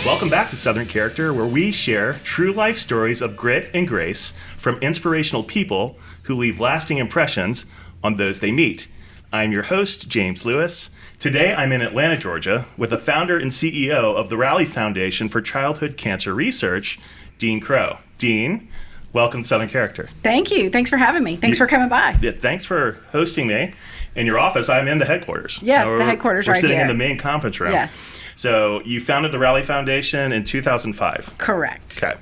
Welcome back to Southern Character, where we share true life stories of grit and grace from inspirational people who leave lasting impressions on those they meet. I'm your host, James Lewis. Today I'm in Atlanta, Georgia, with the founder and CEO of the Raleigh Foundation for Childhood Cancer Research, Dean Crowe. Dean, welcome to Southern Character. Thank you. Thanks for having me. Thanks for coming by. Yeah, thanks for hosting me. In your office, I'm in the headquarters. Yes, the headquarters right here. We're sitting in the main conference room. Yes. So you founded the Raleigh Foundation in 2005. Correct. Okay.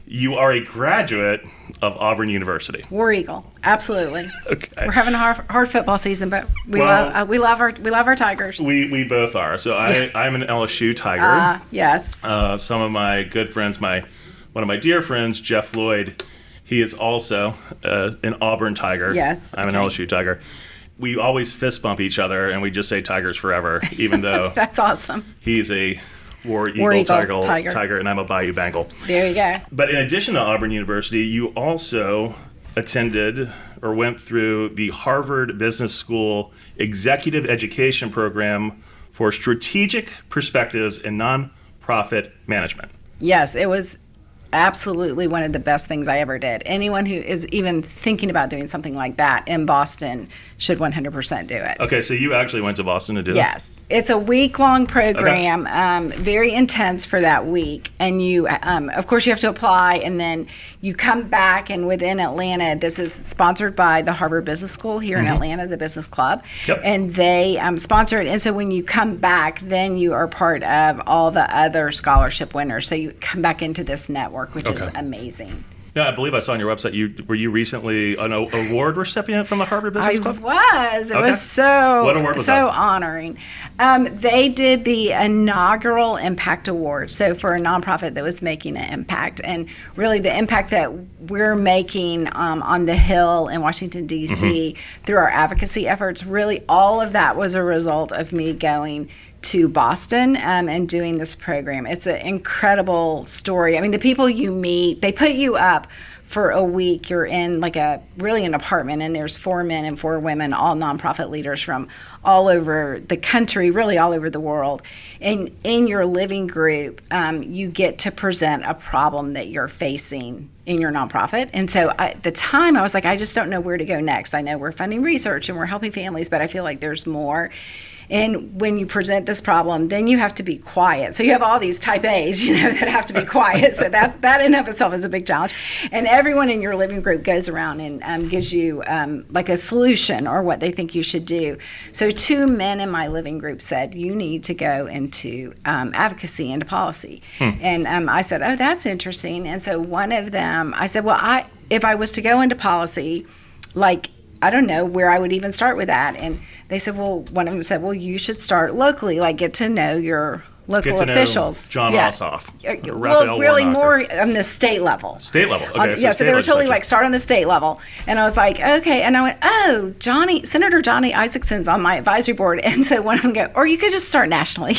You are a graduate of Auburn University. War Eagle, absolutely. Okay. We're having a hard football season, but we love our Tigers. We both are. So I'm an LSU Tiger. Yes. Some of my good friends, one of my dear friends, Jeff Lloyd, he is also an Auburn Tiger. Yes. I'm an LSU Tiger. We always fist bump each other, and we just say Tigers forever, even though that's awesome. He's a War Eagle Tiger, and I'm a Bayou Bengal. There you go. But in addition to Auburn University, you also attended or went through the Harvard Business School Executive Education Program for Strategic Perspectives in Nonprofit Management. Yes, it was absolutely one of the best things I ever did. Anyone who is even thinking about doing something like that in Boston should 100% do it. Okay, so you actually went to Boston to do that? Yes. It's a week-long program, very intense for that week. And you, of course, you have to apply, and then you come back, and within Atlanta, this is sponsored by the Harvard Business School here in Atlanta, the Business Club. Yep. And they sponsor it. And so when you come back, then you are part of all the other scholarship winners. So you come back into this network, which is amazing. Yeah, I believe I saw on your website, were you recently an award recipient from the Harvard Business Club? I was. It was so, what award was so that? honoring. They did the inaugural Impact Award, so for a nonprofit that was making an impact. And really the impact that we're making on the Hill in Washington, D.C. through our advocacy efforts, really all of that was a result of me going to Boston and doing this program. It's an incredible story. I mean, the people you meet, they put you up for a week. You're in an apartment, and there's 4 men and 4 women, all nonprofit leaders from all over the country, really all over the world. And in your living group, you get to present a problem that you're facing in your nonprofit. And so at the time, I was like, I just don't know where to go next. I know we're funding research and we're helping families, but I feel like there's more. And when you present this problem, then you have to be quiet. So you have all these type A's, that have to be quiet. So that in and of itself is a big challenge. And everyone in your living group goes around and gives you a solution or what they think you should do. So 2 men in my living group said, you need to go into advocacy, into policy. And I said, oh, that's interesting. And so one of them, I said, well, if I was to go into policy, I don't know where I would even start with that. And they said, one of them said, you should start locally, get to know your local officials. John Ossoff. Well, really more on the state level. State level. Okay. So they were totally start on the state level. And I was like, okay. And I went, oh, Senator Johnny Isakson's on my advisory board. And so one of them go, or you could just start nationally.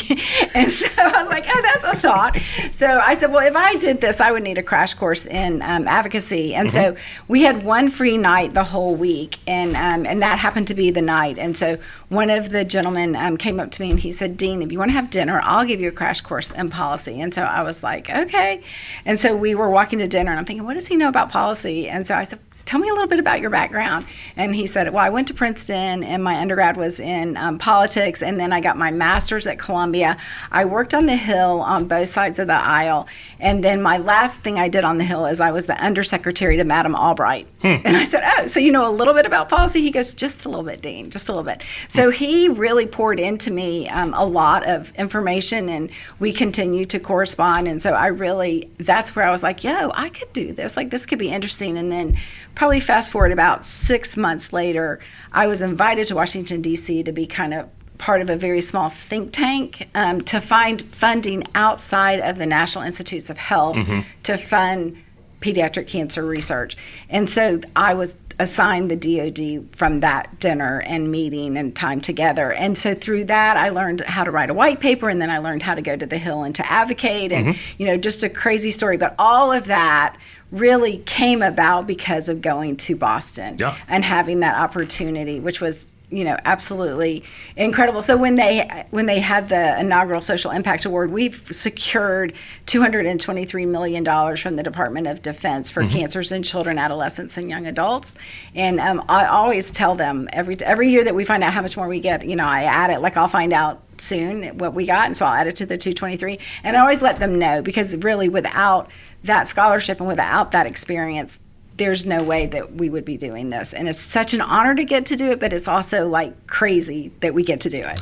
And so I was like, oh, that's a thought. So I said, well, if I did this, I would need a crash course in advocacy. And so we had one free night the whole week. And that happened to be the night. And so one of the gentlemen came up to me and he said, Dean, if you want to have dinner, I'll give you a crash course in policy. And so I was like, okay. And so we were walking to dinner and I'm thinking, what does he know about policy? And so I said, tell me a little bit about your background. And he said, well, I went to Princeton and my undergrad was in politics, and then I got my master's at Columbia. I worked on the Hill on both sides of the aisle, and then my last thing I did on the Hill is I was the undersecretary to Madam Albright. And I said, oh, so you know a little bit about policy? He goes, just a little bit, Dean, just a little bit. So he really poured into me a lot of information, and we continued to correspond. And so that's where I was like, yo, I could do this. This could be interesting. And then probably fast forward about 6 months later, I was invited to Washington, D.C. to be kind of part of a very small think tank to find funding outside of the National Institutes of Health to fund pediatric cancer research. And so I was assigned the DOD from that dinner and meeting and time together. And so through that, I learned how to write a white paper, and then I learned how to go to the Hill and to advocate, and just a crazy story. But all of that really came about because of going to Boston and having that opportunity, which was absolutely incredible. So when they had the inaugural Social Impact Award, we've secured $223 million from the Department of Defense for cancers in children, adolescents, and young adults. And I always tell them every year that we find out how much more we get, I add it. Like I'll find out soon what we got, and so I'll add it to the 223. And I always let them know, because really without that scholarship and without that experience, there's no way that we would be doing this. And it's such an honor to get to do it, but it's also like crazy that we get to do it.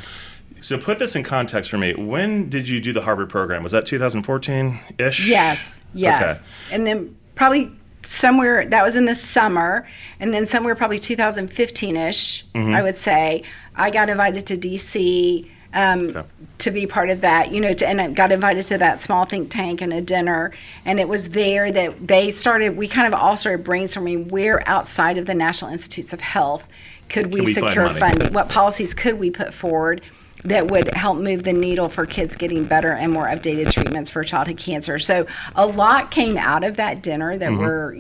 So put this in context for me. When did you do the Harvard program? Was that 2014-ish? Yes. Okay. And then probably somewhere, that was in the summer, and then somewhere probably 2015-ish, I would say, I got invited to D.C., to be part of that, and I got invited to that small think tank and a dinner. And it was there that we kind of all started brainstorming where outside of the National Institutes of Health could we secure funding? What policies could we put forward that would help move the needle for kids getting better and more updated treatments for childhood cancer? So a lot came out of that dinner that were,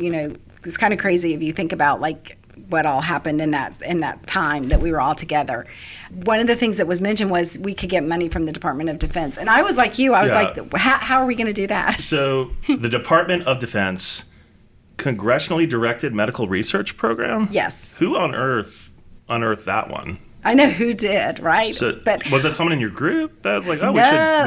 it's kind of crazy if you think about like what all happened in that time that we were all together. One of the things that was mentioned was we could get money from the Department of Defense. And I was like you. I was like, how are we going to do that? So the Department of Defense congressionally directed medical research program? Yes. Who on earth unearthed that one? I know who did, right? So, but was that someone in your group that was like, no, we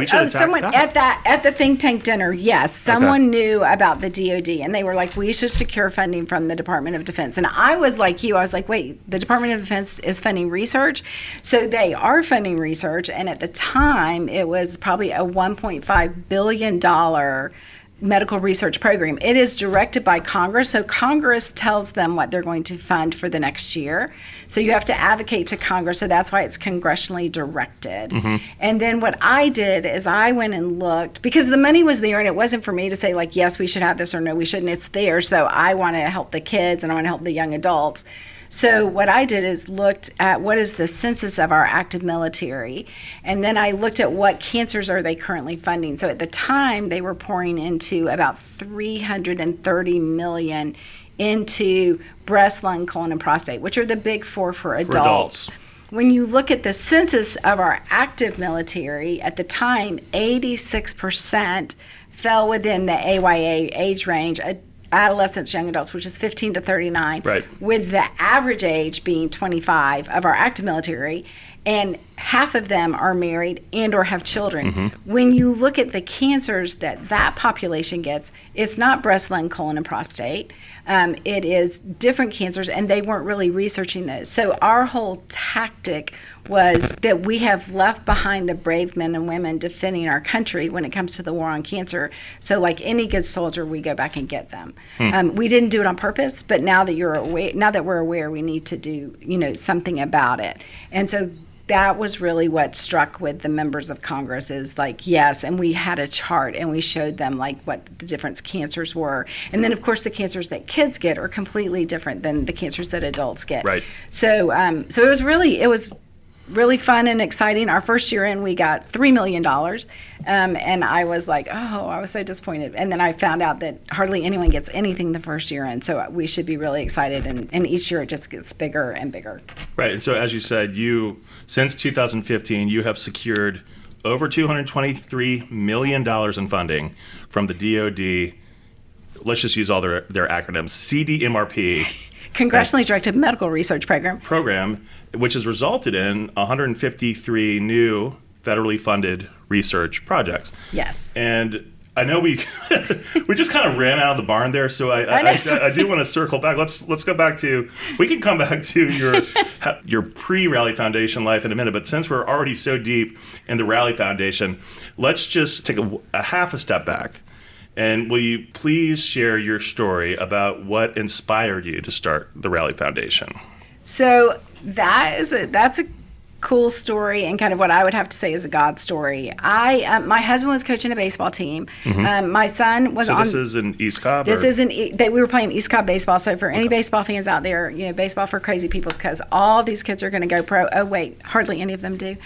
should attack someone that? at the think tank dinner? Yes, someone knew about the DoD, and they were like, we should secure funding from the Department of Defense. And I was like you, I was like, wait, the Department of Defense is funding research, so they are funding research. And at the time, it was probably a $1.5 billion medical research program. It is directed by Congress, so Congress tells them what they're going to fund for the next year. So you have to advocate to Congress, so that's why it's congressionally directed. And then what I did is I went and looked, because the money was there, and it wasn't for me to say like, yes, we should have this, or no, we shouldn't. It's there, so I want to help the kids and I want to help the young adults. So what I did is looked at what is the census of our active military, and then I looked at what cancers are they currently funding. So at the time, they were pouring into about $330 million into breast, lung, colon, and prostate, which are the big four for adults. When you look at the census of our active military, at the time, 86% fell within the AYA age range, adolescents, young adults, which is 15 to 39, with the average age being 25 of our active military, and half of them are married and or have children. When you look at the cancers that population gets, it's not breast, lung, colon, and prostate. It is different cancers, and they weren't really researching those. So our whole tactic was that we have left behind the brave men and women defending our country when it comes to the war on cancer. So like any good soldier, we go back and get them. We didn't do it on purpose, but now that we're aware, we need to do something about it. And so that was really what struck with the members of Congress is like, yes, and we had a chart and we showed them like what the different cancers were. And then of course the cancers that kids get are completely different than the cancers that adults get. So so it was really fun and exciting. Our first year in, we got $3 million. And I was like, I was so disappointed. And then I found out that hardly anyone gets anything the first year in. So we should be really excited. And each year it just gets bigger and bigger. Right. And so as you said, since 2015, you have secured over $223 million in funding from the DoD. Let's just use all their acronyms. CDMRP. Congressionally Directed Medical Research Program, which has resulted in 153 new federally funded research projects. Yes. And I know we just kind of ran out of the barn there, so I do want to circle back. Let's go back to, we can come back to your pre-Rally Foundation life in a minute, but since we're already so deep in the Rally Foundation, let's just take a half a step back. And will you please share your story about what inspired you to start the Rally Foundation? So that's a cool story, and kind of what I would have to say is a God story. My husband was coaching a baseball team. My son was this is in East Cobb? We were playing East Cobb baseball. So for any baseball fans out there, baseball for crazy peoples, because all these kids are going to go pro. Oh wait, hardly any of them do.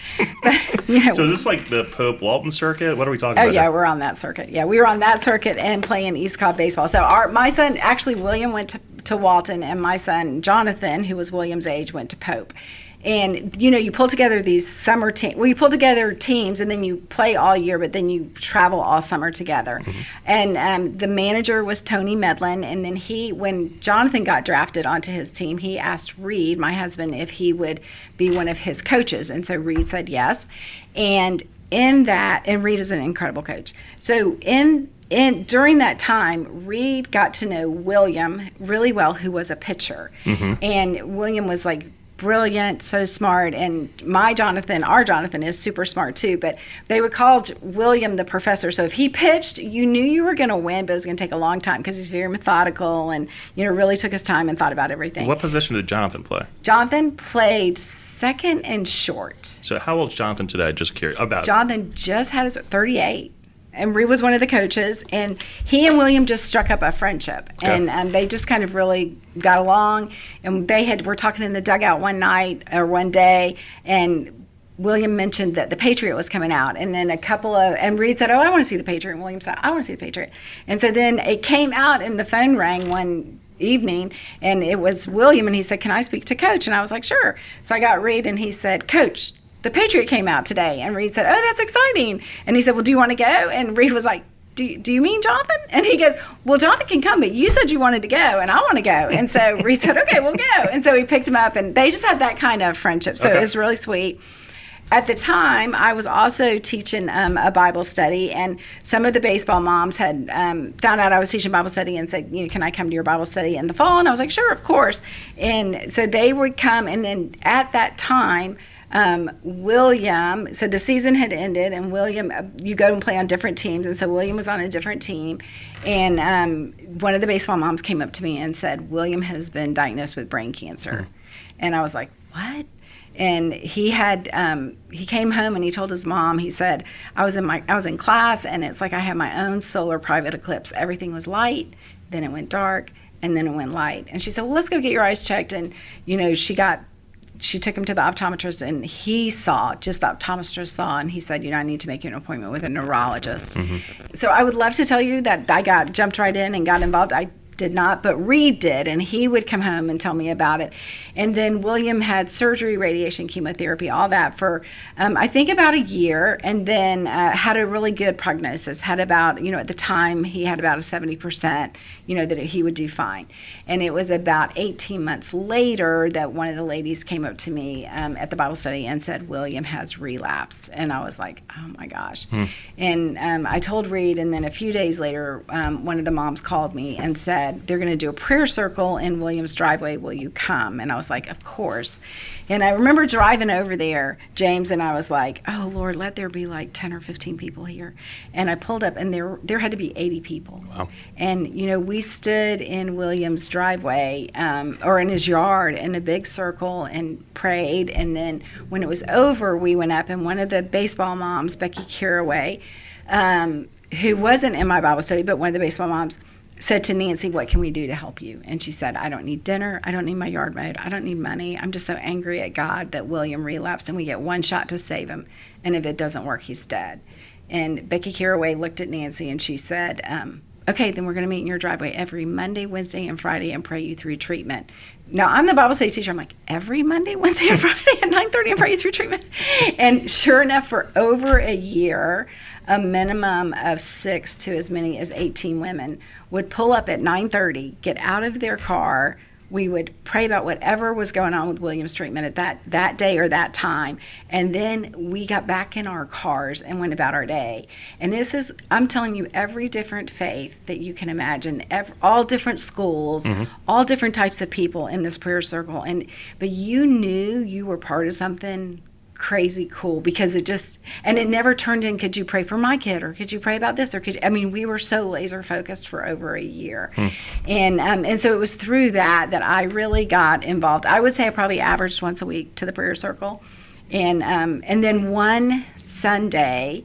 But So is this like the Pope Walton circuit? What are we talking about? Oh yeah, we're on that circuit. Yeah, we were on that circuit and playing East Cobb baseball. So my son, actually William, went to Walton, and my son Jonathan, who was William's age, went to Pope. And, you pull together these summer teams. Well, you pull together teams and then you play all year, but then you travel all summer together. And the manager was Tony Medlin. And then when Jonathan got drafted onto his team, he asked Reed, my husband, if he would be one of his coaches. And so Reed said yes. And Reed is an incredible coach. So during that time, Reed got to know William really well, who was a pitcher. And William was like brilliant, so smart. And our Jonathan is super smart too, but they would call William the professor. So if he pitched, you knew you were going to win, but it was going to take a long time because he's very methodical and, really took his time and thought about everything. What position did Jonathan play? Jonathan played second and short. So how old's Jonathan today? Just curious about Jonathan just had his 38. And Reed was one of the coaches, and he and William just struck up a friendship, and they just kind of really got along. And were talking in the dugout one day, and William mentioned that the Patriot was coming out, and then and Reed said, "Oh, I want to see the Patriot," and William said, "I want to see the Patriot," and so then it came out, and the phone rang one evening, and it was William, and he said, "Can I speak to Coach?" And I was like, "Sure." So I got Reed, and he said, "Coach, the Patriot came out today." And Reed said, "Oh, that's exciting." And he said, "Well, do you want to go?" And Reed was like, do you mean Jonathan?" And he goes, "Well, Jonathan can come, but you said you wanted to go, and I want to go." And so Reed said, "Okay, we'll go." And so he picked him up, and they just had that kind of friendship. So It was really sweet. At the time, I was also teaching a Bible study, and some of the baseball moms had found out I was teaching Bible study and said, "Can I come to your Bible study in the fall?" And I was like, "Sure, of course." And so they would come, and then at that time, William, so the season had ended, and William, you go and play on different teams, and so William was on a different team, and one of the baseball moms came up to me and said, "William has been diagnosed with brain cancer." And I was like, "What?" And he came home and he told his mom, he said, I was in class, and it's like I had my own solar private eclipse. Everything was light, then it went dark, and then it went light. And she said, "Well, let's go get your eyes checked." And, she took him to the optometrist, and the optometrist saw, and he said, "I need to make you an appointment with a neurologist." So I would love to tell you that I jumped right in and got involved. I did not, but Reed did, and he would come home and tell me about it. And then William had surgery, radiation, chemotherapy, all that for, I think about a year, and then had a really good prognosis. Had about, at the time, he had about a 70%, that he would do fine. And it was about 18 months later that one of the ladies came up to me at the Bible study and said, "William has relapsed." And I was like, oh my gosh. And I told Reed, and then a few days later, one of the moms called me and said, "They're going to do a prayer circle in William's driveway. Will you come?" And I was like, "Of course." And I remember driving over there, James, and I was like, "Oh, Lord, let there be like 10 or 15 people here." And I pulled up, and there had to be 80 people. Wow. And, we stood in William's driveway or in his yard in a big circle and prayed. And then when it was over, we went up, and one of the baseball moms, Becky Caraway, who wasn't in my Bible study, but one of the baseball moms, said to Nancy, "What can we do to help you?" And she said, "I don't need dinner. I don't need my yard mowed. I don't need money. I'm just so angry at God that William relapsed, and we get one shot to save him. And if it doesn't work, he's dead." And Becky Caraway looked at Nancy, and she said, "Okay, then we're going to meet in your driveway every Monday, Wednesday, and Friday and pray you through treatment." Now, I'm the Bible study teacher. I'm like, every Monday, Wednesday, and Friday at 9:30 and pray you through treatment? And sure enough, for over a year, a minimum of 6 to as many as 18 women would pull up at 9:30, get out of their car. We would pray about whatever was going on with William's treatment at that day or that time. And then we got back in our cars and went about our day. And this is, I'm telling you, every different faith that you can imagine, all different schools, all different types of people in this prayer circle. But you knew you were part of something crazy cool, because it never turned in, "Could you pray for my kid?" or "Could you pray about this?" or we were so laser focused for over a year. And so it was through that I really got involved. I would say I probably averaged once a week to the prayer circle. And then one Sunday,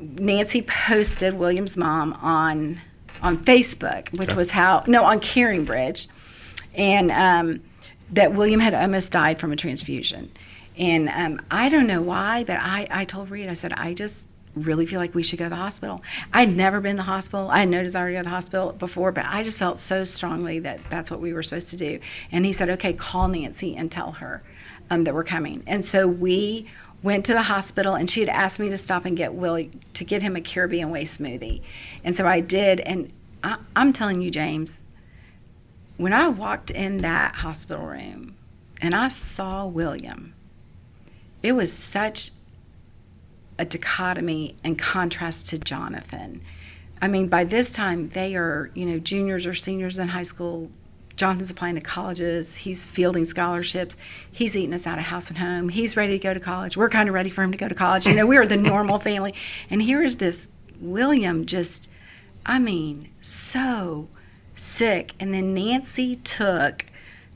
Nancy posted William's mom on Facebook, which was on Caring Bridge, and that William had almost died from a transfusion. And I don't know why, but I told Reed, I said, "I just really feel like we should go to the hospital." I'd never been to the hospital. I had no desire to go to the hospital before, but I just felt so strongly that that's what we were supposed to do. And he said, "Okay, call Nancy and tell her." that were coming. And so we went to the hospital, and she had asked me to stop and get Willie to get him a Caribbean Way smoothie. And so I did, and I'm telling you, James, when I walked in that hospital room and I saw William, it was such a dichotomy and contrast to Jonathan. I mean, by this time, they are, juniors or seniors in high school. Jonathan's applying to colleges. He's fielding scholarships. He's eating us out of house and home. He's ready to go to college. We're kind of ready for him to go to college. We are the normal family. And here is this William just, so sick. And then Nancy took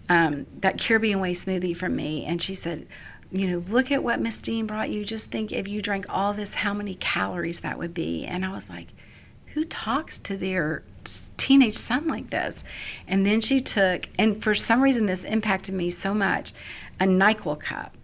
that Caribbean Way smoothie from me, and she said, look at what Miss Dean brought you. Just think if you drank all this, how many calories that would be. And I was like, who talks to their teenage son like this? And then she took, and for some reason this impacted me so much, a NyQuil cup,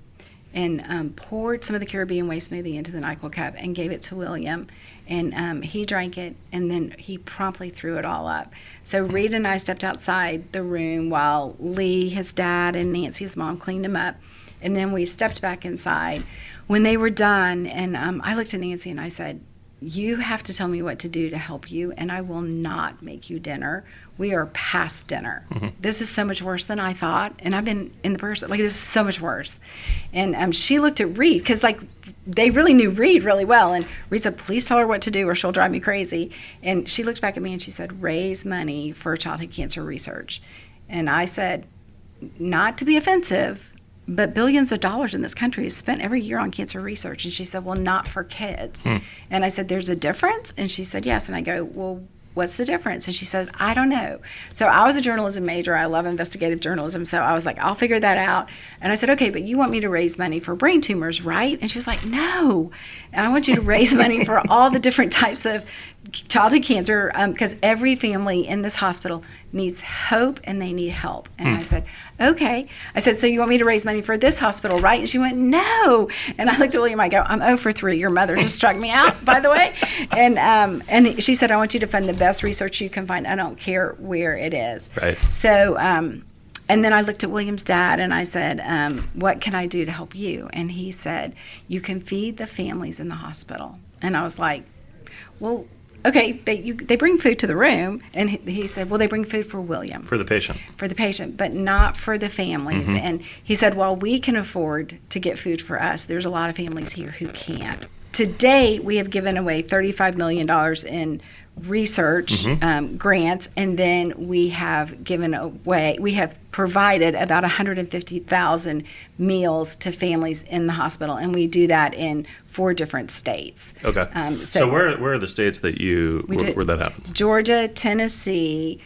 and poured some of the Caribbean Way smoothie into the NyQuil cup and gave it to William. And he drank it, and then he promptly threw it all up. So Reed and I stepped outside the room while Lee, his dad, and Nancy, his mom, cleaned him up. And then we stepped back inside. When they were done, and I looked at Nancy and I said, you have to tell me what to do to help you, and I will not make you dinner. We are past dinner. Mm-hmm. This is so much worse than I thought, and I've been in the person, this is so much worse. And she looked at Reed, because, they really knew Reed really well, and Reed said, please tell her what to do or she'll drive me crazy. And she looked back at me and she said, raise money for childhood cancer research. And I said, not to be offensive, but billions of dollars in this country is spent every year on cancer research. And she said, well, not for kids. And I said, there's a difference? And she said, yes. And I go, well, what's the difference? And she said, I don't know. So I was a journalism major. I love investigative journalism. So I was like, I'll figure that out. And I said, okay, but you want me to raise money for brain tumors, right? And she was like, no, I want you to raise money for all the different types of childhood cancer, because every family in this hospital needs hope and they need help. And I said, okay. I said, so you want me to raise money for this hospital, right? And she went, no. And I looked at William, I go, I'm 0 for 3. Your mother just struck me out, by the way. And she said, I want you to fund the best research you can find. I don't care where it is. Right. So, and then I looked at William's dad and I said, what can I do to help you? And he said, you can feed the families in the hospital. And I was like, well, okay, they bring food to the room. And he said, well, they bring food for William. For the patient. For the patient, but not for the families. Mm-hmm. And he said, well, we can afford to get food for us. There's a lot of families here who can't. To date, we have given away $35 million in research grants, and then we have provided about 150,000 meals to families in the hospital, and we do that in 4 different states. Okay. So where are the states that where that happens? Georgia, Tennessee,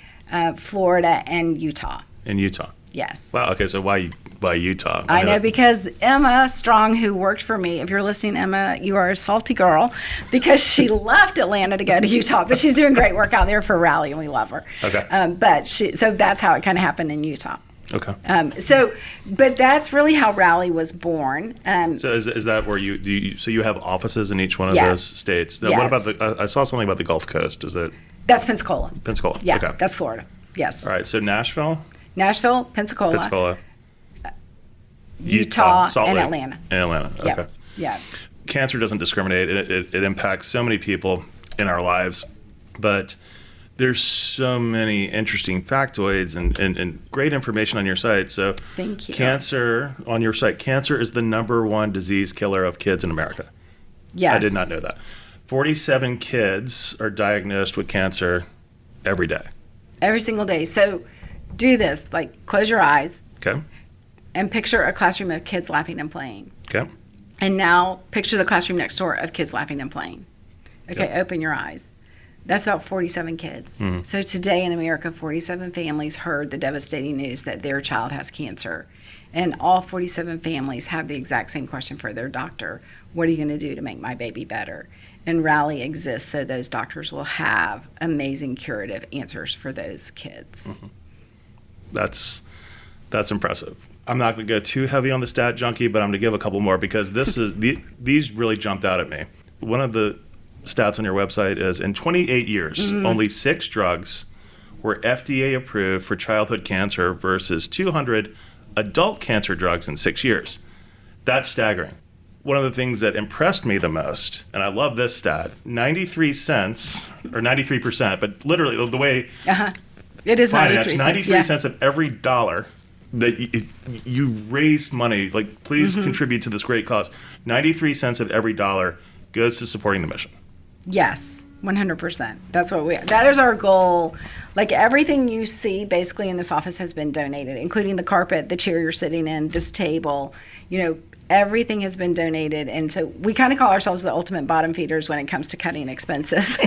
Florida, and Utah. In Utah. Yes. Wow. Okay. So why Utah? I know, because Emma Strong, who worked for me, if you're listening, Emma, you are a salty girl, because she left Atlanta to go to Utah, but she's doing great work out there for Raleigh, and we love her. Okay. So that's how it kind of happened in Utah. Okay. But that's really how Raleigh was born. So is that where you have offices in each one of Yes. those states? Now, Yes. what about I saw something about the Gulf Coast. Is that? That's Pensacola. Pensacola. Yeah, Okay. that's Florida. Yes. All right. So Nashville, Pensacola, Utah, Salt and Lake, Atlanta. And Atlanta. Okay. Yeah. Cancer doesn't discriminate. It impacts so many people in our lives, but there's so many interesting factoids and great information on your site. So Thank you. Cancer, on your site, cancer is the #1 disease killer of kids in America. Yes. I did not know that. 47 kids are diagnosed with cancer every day. Every single day. So do this, close your eyes Okay. and picture a classroom of kids laughing and playing. Okay. And now picture the classroom next door of kids laughing and playing. Okay, Yep. Open your eyes. That's about 47 kids. Mm-hmm. So today in America, 47 families heard the devastating news that their child has cancer. And all 47 families have the exact same question for their doctor. What are you going to do to make my baby better? And Raleigh exists so those doctors will have amazing curative answers for those kids. Mm-hmm. That's impressive. I'm not going to go too heavy on the stat junkie, but I'm going to give a couple more because these really jumped out at me. One of the stats on your website is in 28 years, only 6 drugs were FDA approved for childhood cancer versus 200 adult cancer drugs in 6 years. That's staggering. One of the things that impressed me the most, and I love this stat, 93 cents, or 93%, but literally the way it is 93 cents. 93 cents of every dollar that you raise money, like please contribute to this great cause. 93 cents of every dollar goes to supporting the mission. Yes, 100%. That is our goal. Like everything you see basically in this office has been donated, including the carpet, the chair you're sitting in, this table, everything has been donated. And so we kind of call ourselves the ultimate bottom feeders when it comes to cutting expenses.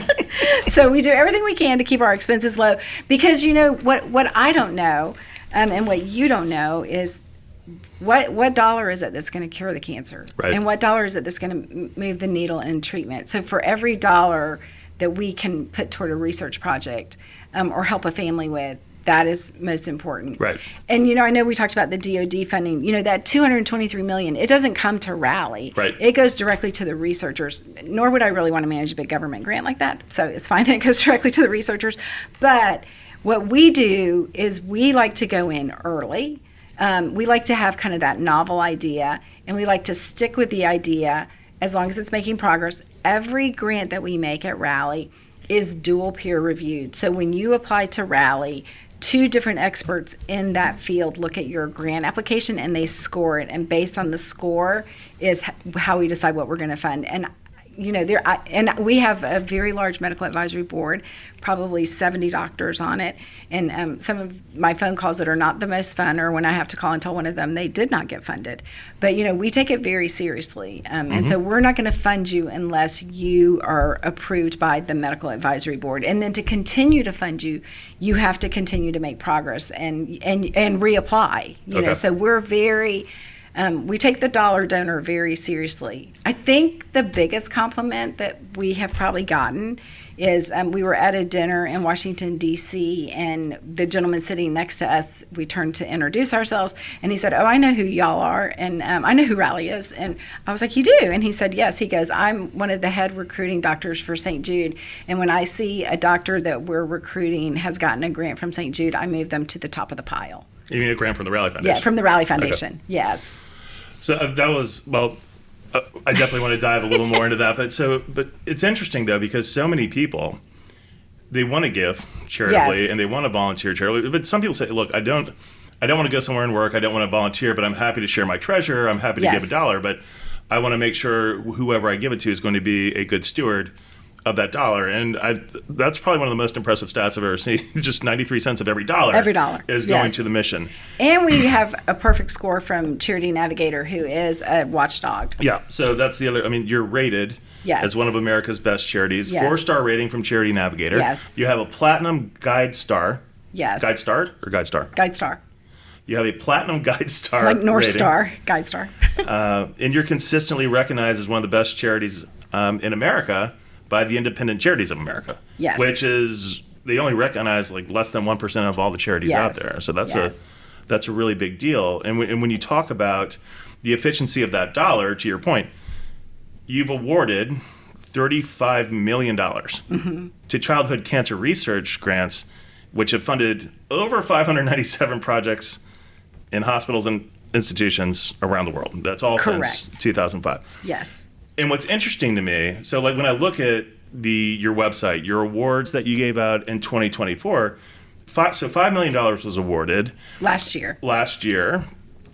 So we do everything we can to keep our expenses low because what I don't know and what you don't know is what dollar is it that's going to cure the cancer? Right. And what dollar is it that's going to move the needle in treatment? So for every dollar that we can put toward a research project or help a family with, that is most important. Right. And, I know we talked about the DOD funding. That $223 million, it doesn't come to Rally. Right. It goes directly to the researchers, nor would I really want to manage a big government grant like that. So it's fine that it goes directly to the researchers. But what we do is we like to go in early. We like to have kind of that novel idea, and we like to stick with the idea as long as it's making progress. Every grant that we make at Rally is dual peer reviewed. So when you apply to Rally, 2 different experts in that field look at your grant application and they score it. And based on the score is how we decide what we're going to fund. And and we have a very large medical advisory board, probably 70 doctors on it. And some of my phone calls that are not the most fun are when I have to call and tell one of them they did not get funded. But, we take it very seriously. And so we're not going to fund you unless you are approved by the medical advisory board. And then to continue to fund you, you have to continue to make progress and reapply. Okay. So we're very... we take the dollar donor very seriously. I think the biggest compliment that we have probably gotten is we were at a dinner in Washington, D.C., and the gentleman sitting next to us, we turned to introduce ourselves, and he said, "Oh, I know who y'all are, and I know who Rally is." And I was like, "You do?" And he said, "Yes." He goes, "I'm one of the head recruiting doctors for St. Jude, and when I see a doctor that we're recruiting has gotten a grant from St. Jude, I move them to the top of the pile." You mean a grant from the Rally Foundation? Yeah, from the Rally Foundation, Okay. Yes. So that was, I definitely want to dive a little more into that. But it's interesting, though, because so many people, they want to give charitably Yes. and they want to volunteer charitably. But some people say, look, I don't want to go somewhere and work. I don't want to volunteer, but I'm happy to share my treasure. I'm happy to Yes. give $1, but I want to make sure whoever I give it to is going to be a good steward of that dollar. And that's probably one of the most impressive stats I've ever seen. Just 93 cents of every dollar is going Yes. to the mission. And we have a perfect score from Charity Navigator, who is a watchdog. Yeah, so that's the other. I mean, you're rated Yes. as one of America's best charities. Yes. 4-star rating from Charity Navigator. Yes. You have a platinum guide star. Yes. Guide star or guide star? Guide Star. You have a platinum guide star. Like North rating. Star, Guide Star. And you're consistently recognized as one of the best charities in America by the Independent Charities of America. Yes. Which is, they only recognize like less than 1% of all the charities out Yes. there. So that's Yes. that's a really big deal. And when you talk about the efficiency of that dollar, to your point, you've awarded $35 million to childhood cancer research grants, which have funded over 597 projects in hospitals and institutions around the world. That's all since Correct. 2005. Yes. And what's interesting to me, so like when I look at your website, your awards that you gave out in 2024, $5 million was awarded Last year.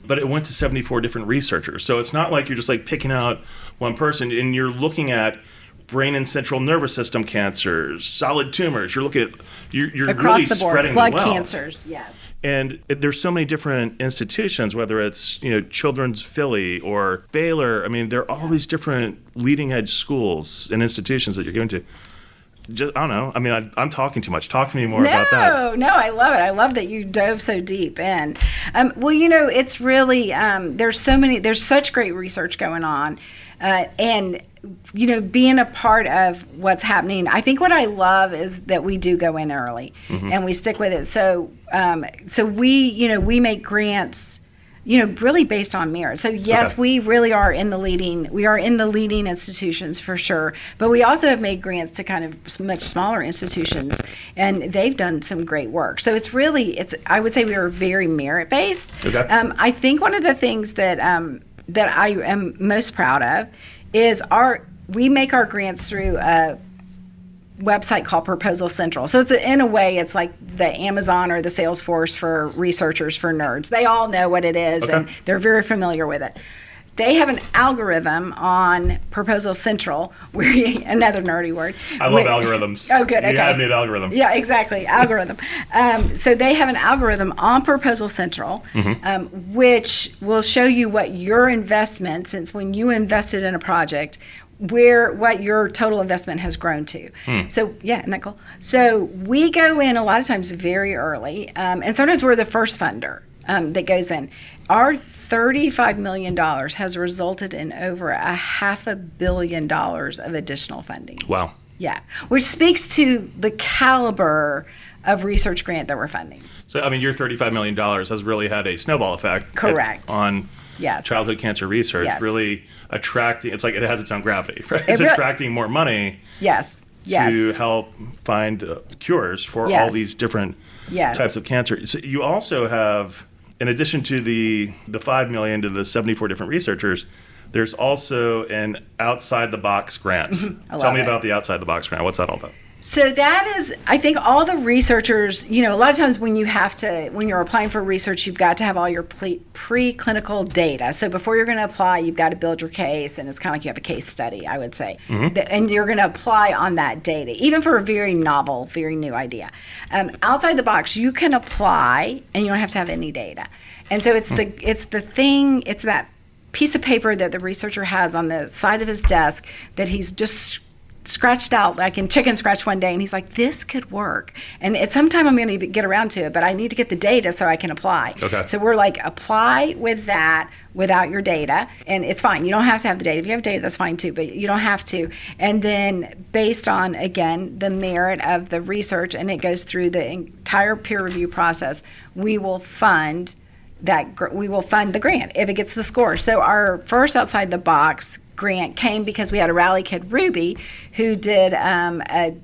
but it went to 74 different researchers. So it's not like you're just like picking out one person, and you're looking at brain and central nervous system cancers, solid tumors. You're looking at you're Across really the board. spreading Blood the wealth. cancers, yes. And there's so many different institutions, whether it's Children's Philly or Baylor. I mean, there are all these different leading edge schools and institutions that you're going to. Just, I don't know. I mean, I'm talking too much. Talk to me more about that. No, I love it. I love that you dove so deep in. Well, it's really there's such great research going on, and being a part of what's happening. I think what I love is that we do go in early and we stick with it. So we make grants really based on merit. So yes, we really are in the leading institutions for sure, but we also have made grants to kind of much smaller institutions, and they've done some great work. So I would say we are very merit based. Okay. I think one of the things that I am most proud of is we make our grants through a website called Proposal Central. So in a way, it's like the Amazon or the Salesforce for researchers, for nerds. They all know what it is, and they're very familiar with it. They have an algorithm on Proposal Central, another nerdy word. I love algorithms. Oh, good. You have me an algorithm. Yeah, exactly. Algorithm. So they have an algorithm on Proposal Central, which will show you what your investment, since when you invested in a project, what your total investment has grown to. So yeah, isn't that cool? So we go in a lot of times very early, and sometimes we're the first funder that goes in. Our $35 million has resulted in over $500 million of additional funding. Wow. Yeah, which speaks to the caliber of research grant that we're funding. So, I mean, your $35 million has really had a snowball effect. Correct. On childhood cancer research, really attracting, it's like it has its own gravity, right? It's attracting more money to help find cures for all these different types of cancer. So you also have, in addition to the $5 million to the 74 different researchers, there's also an outside-the-box grant. Tell me about the outside-the-box grant. What's that all about? So that is, I think all the researchers, a lot of times when you're applying for research, you've got to have all your preclinical data. So before you're going to apply, you've got to build your case, and it's kind of like you have a case study, I would say. And you're going to apply on that data, even for a very novel, very new idea. Outside the box, you can apply, and you don't have to have any data. And so it's that piece of paper that the researcher has on the side of his desk that he's just scratched out like in chicken scratch one day, and he's like, this could work, and at some time I'm going to get around to it, but I need to get the data so I can apply. So we're like, apply with that without your data, and it's fine. You don't have to have the data. If you have data, that's fine too, but you don't have to. And then based on, again, the merit of the research, and it goes through the entire peer review process, we will fund the grant if it gets the score. So our first outside the box grant came because we had a rally kid, Ruby, who did a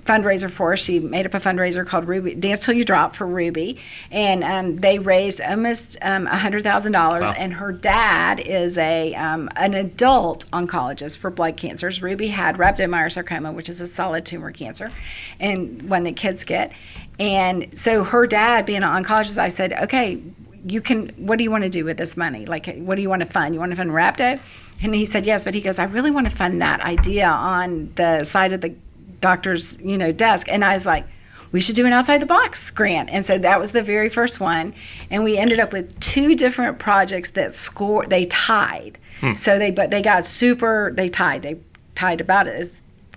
fundraiser for us. She made up a fundraiser called Ruby Dance Till You Drop for Ruby, and they raised almost $100,000. Wow. And her dad is an adult oncologist for blood cancers. Ruby had rhabdomyosarcoma, which is a solid tumor cancer, and one that kids get. And so her dad, being an oncologist, I said, okay, what do you want to do with this money? Like, what do you want to fund? You want to fund rhabdo? And he said yes, but he goes, I really want to fund that idea on the side of the doctor's, desk. And I was like, we should do an outside the box grant. And so that was the very first one. And we ended up with 2 different projects that they tied. So they tied about as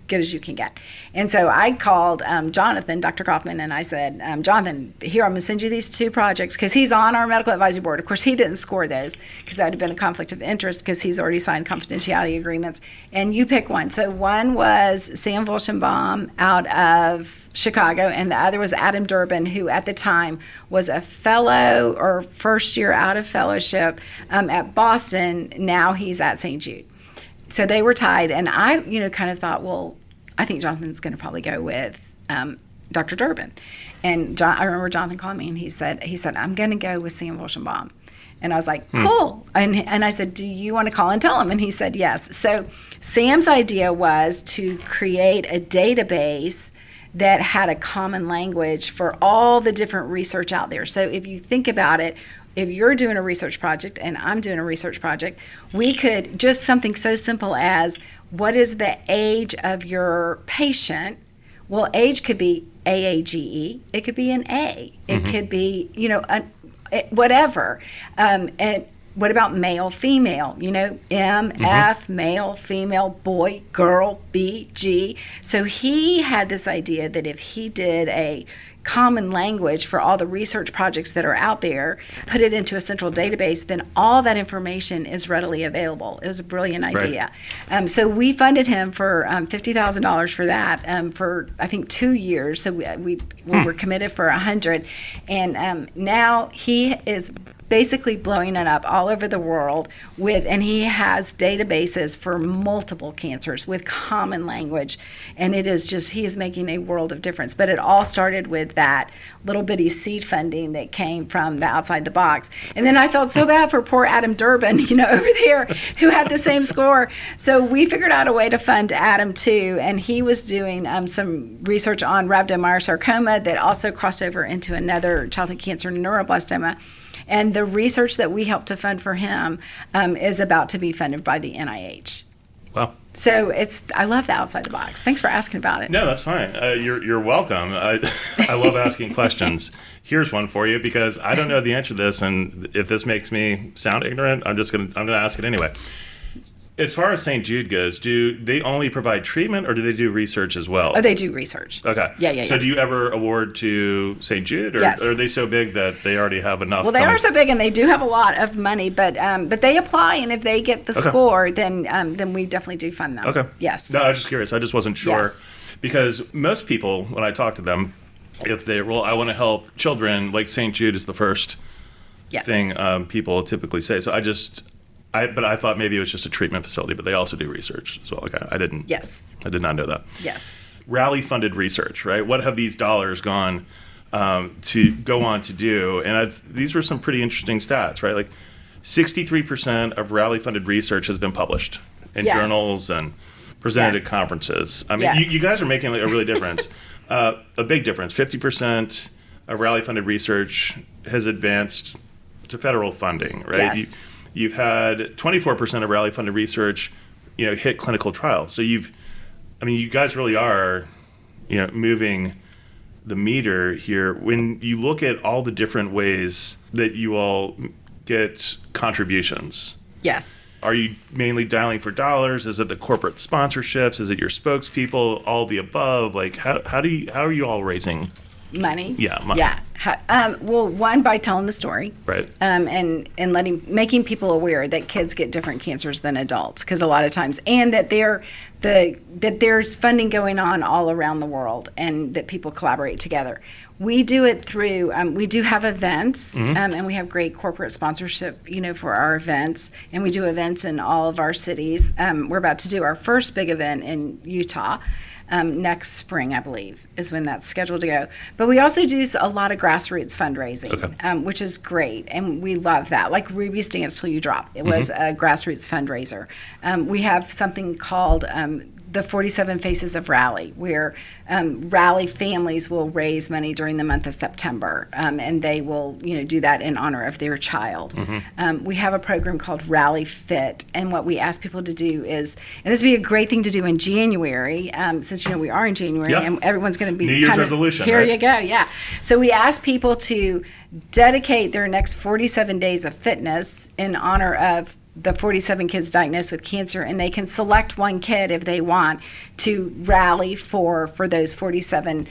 good as you can get. And so I called Jonathan, Dr. Kaufman, and I said, Jonathan, here, I'm going to send you these 2 projects, because he's on our medical advisory board. Of course, he didn't score those because that would have been a conflict of interest, because he's already signed confidentiality agreements. And you pick one. So one was Sam Volchenbaum out of Chicago, and the other was Adam Durbin, who at the time was a fellow or first year out of fellowship at Boston. Now he's at St. Jude. So they were tied, and I, kind of thought, well, I think Jonathan's going to probably go with Dr. Durbin. And I remember Jonathan calling me, and he said, I'm going to go with Sam Volchenbaum. And I was like, cool. And I said, do you want to call and tell him? And he said yes. So Sam's idea was to create a database that had a common language for all the different research out there. So if you think about it, if you're doing a research project and I'm doing a research project, we could just something so simple as, what is the age of your patient? Well, age could be AAGE. It could be an A. It could be, whatever. And what about male, female? M, F, male, female, boy, girl, B, G. So he had this idea that if he did a common language for all the research projects that are out there, put it into a central database, then all that information is readily available. It was a brilliant idea. Right. So we funded him for $50,000 for that for, I think, 2 years. So we were committed for 100. And now he is basically blowing it up all over the world and he has databases for multiple cancers with common language. And it is just, he is making a world of difference. But it all started with that little bitty seed funding that came from the Outside the Box. And then I felt so bad for poor Adam Durbin, over there, who had the same score. So we figured out a way to fund Adam too. And he was doing some research on rhabdomyosarcoma that also crossed over into another childhood cancer, neuroblastoma. And the research that we helped to fund for him is about to be funded by the NIH. Wow. So I love the Outside the Box. Thanks for asking about it. No, that's fine. You're welcome. I love asking questions. Here's one for you because I don't know the answer to this, and if this makes me sound ignorant, I'm gonna ask it anyway. As far as St. Jude goes, do they only provide treatment or do they do research as well? Oh, they do research. Okay. Yeah. So do you ever award to St. Jude, or yes. are they so big that they already have enough? Well, they are so big and they do have a lot of money, but they apply, and if they get the score, then we definitely do fund them. Okay. Yes. No, I was just curious. I just wasn't sure. Yes. Because most people, when I talk to them, if I want to help children, like St. Jude is the first thing people typically say. So but I thought maybe it was just a treatment facility, but they also do research as well. Okay, I did not know that. Yes. Rally funded research, right? What have these dollars gone to go on to do? And these were some pretty interesting stats, right? Like 63% of Rally funded research has been published in journals and presented at conferences. I mean, you guys are making a really difference, a big difference. 50% of Rally funded research has advanced to federal funding, right? Yes. You've had 24% of Rally-funded research, hit clinical trials. So you guys really are, moving the meter here. When you look at all the different ways that you all get contributions. Yes. Are you mainly dialing for dollars? Is it the corporate sponsorships? Is it your spokespeople? All the above? Like, how are you all raising money? Yeah, money. Yeah. Well, one, by telling the story, right, and making people aware that kids get different cancers than adults, because a lot of times, and that there's funding going on all around the world, and that people collaborate together. We do it through, we do have events, and we have great corporate sponsorship, for our events, and we do events in all of our cities. We're about to do our first big event in Utah. Next spring, I believe, is when that's scheduled to go. But we also do a lot of grassroots fundraising, which is great, and we love that. Like Ruby's Dance Till You Drop. It was a grassroots fundraiser. We have something called the 47 Faces of Rally, where Rally families will raise money during the month of September, and they will, do that in honor of their child. We have a program called Rally Fit, and what we ask people to do is, and this would be a great thing to do in January, since we are in January, and everyone's going to be New Year's resolution. Here right? you go, yeah. So we ask people to dedicate their next 47 days of fitness in honor of the 47 kids diagnosed with cancer, and they can select one kid if they want to rally for those 47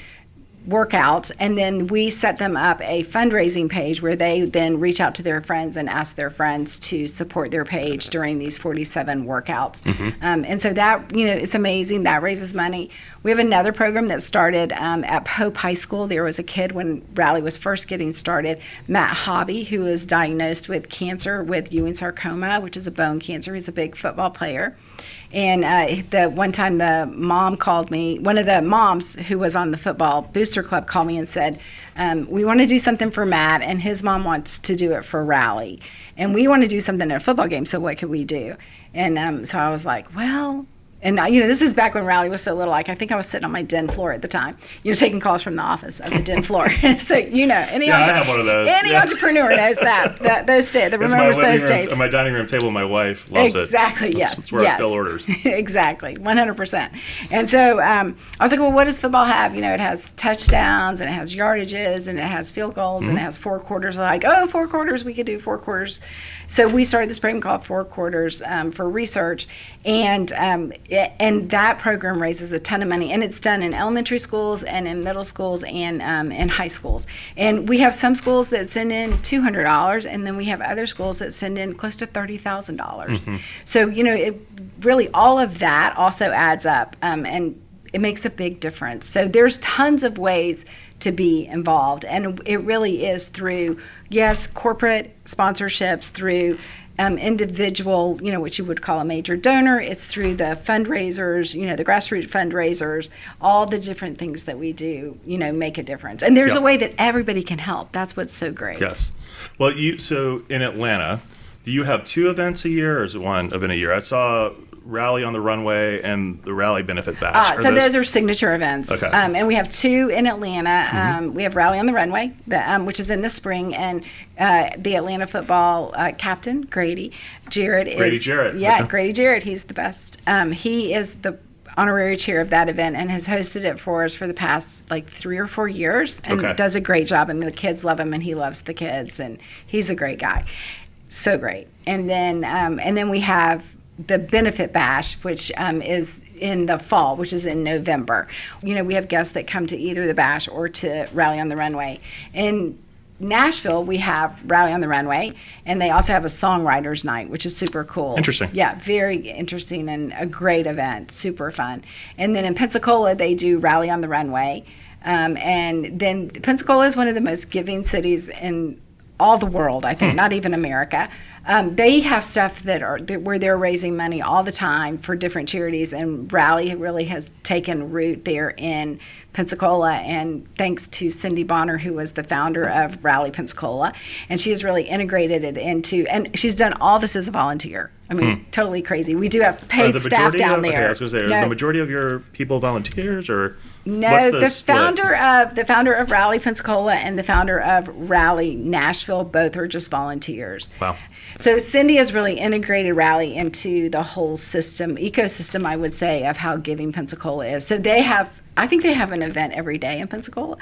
workouts, and then we set them up a fundraising page where they then reach out to their friends and ask their friends to support their page during these 47 workouts. And so that, it's amazing. That raises money. We have another program that started at Pope High School. There was a kid when Rally was first getting started, Matt Hobby, who was diagnosed with cancer with Ewing sarcoma, which is a bone cancer. He's a big football player. And the one time the mom called me, one of the moms who was on the football booster club called me and said, we want to do something for Matt, and his mom wants to do it for Rally. And we want to do something at a football game, so what could we do? And so I was like, well... And, this is back when Rally was so little. Like, I think I was sitting on my den floor at the time, taking calls from the office of the den floor. So, any I have one of those. Any entrepreneur knows that those days, that remembers those days. My dining room table, my wife loves it. Exactly, yes. That's where I fill orders. Exactly, 100%. And so I was like, well, what does football have? It has touchdowns, and it has yardages, and it has field goals, and it has 4 quarters. Like, 4 quarters, we could do 4 quarters. So we started this program called 4 Quarters for research, and that program raises a ton of money, and it's done in elementary schools and in middle schools and in high schools. And we have some schools that send in $200, and then we have other schools that send in close to $30,000. So it really, all of that also adds up, and it makes a big difference. So there's tons of ways to be involved. And it really is through, yes, corporate sponsorships, through individual, what you would call a major donor. It's through the fundraisers, the grassroots fundraisers, all the different things that we do, make a difference. And there's a way that everybody can help. That's what's so great. Yes. Well, so in Atlanta, do you have 2 events a year, or is it 1 event a year? I saw Rally on the Runway and the Rally Benefit Bash. So those are signature events. Okay. And we have 2 in Atlanta. We have Rally on the Runway, which is in the spring, and the Atlanta football captain, Grady Jarrett. Yeah, Grady Jarrett. He's the best. He is the honorary chair of that event and has hosted it for us for the past 3 or 4 years, and does a great job. And the kids love him, and he loves the kids, and he's a great guy. So great. And then we have the Benefit Bash, which is in the fall, which is in November. We have guests that come to either the Bash or to Rally on the Runway. In Nashville, we have Rally on the Runway, and they also have a songwriters night, which is super cool. Interesting. Yeah, very interesting and a great event, super fun. And then in Pensacola, they do Rally on the Runway. And then Pensacola is one of the most giving cities in all the world, I think, not even America. They have stuff where they're raising money all the time for different charities, and Rally really has taken root there in Pensacola, and thanks to Cindy Bonner, who was the founder of Rally Pensacola, and she has really integrated it into, and she's done all this as a volunteer. I mean, totally crazy. We do have paid staff down there. Okay, I was going to say, are the majority of your people volunteers, or no? What's The founder of Rally Pensacola and the founder of Rally Nashville, both are just volunteers. Wow. So Cindy has really integrated Rally into the whole ecosystem, I would say, of how Giving Pensacola is. So I think they have an event every day in Pensacola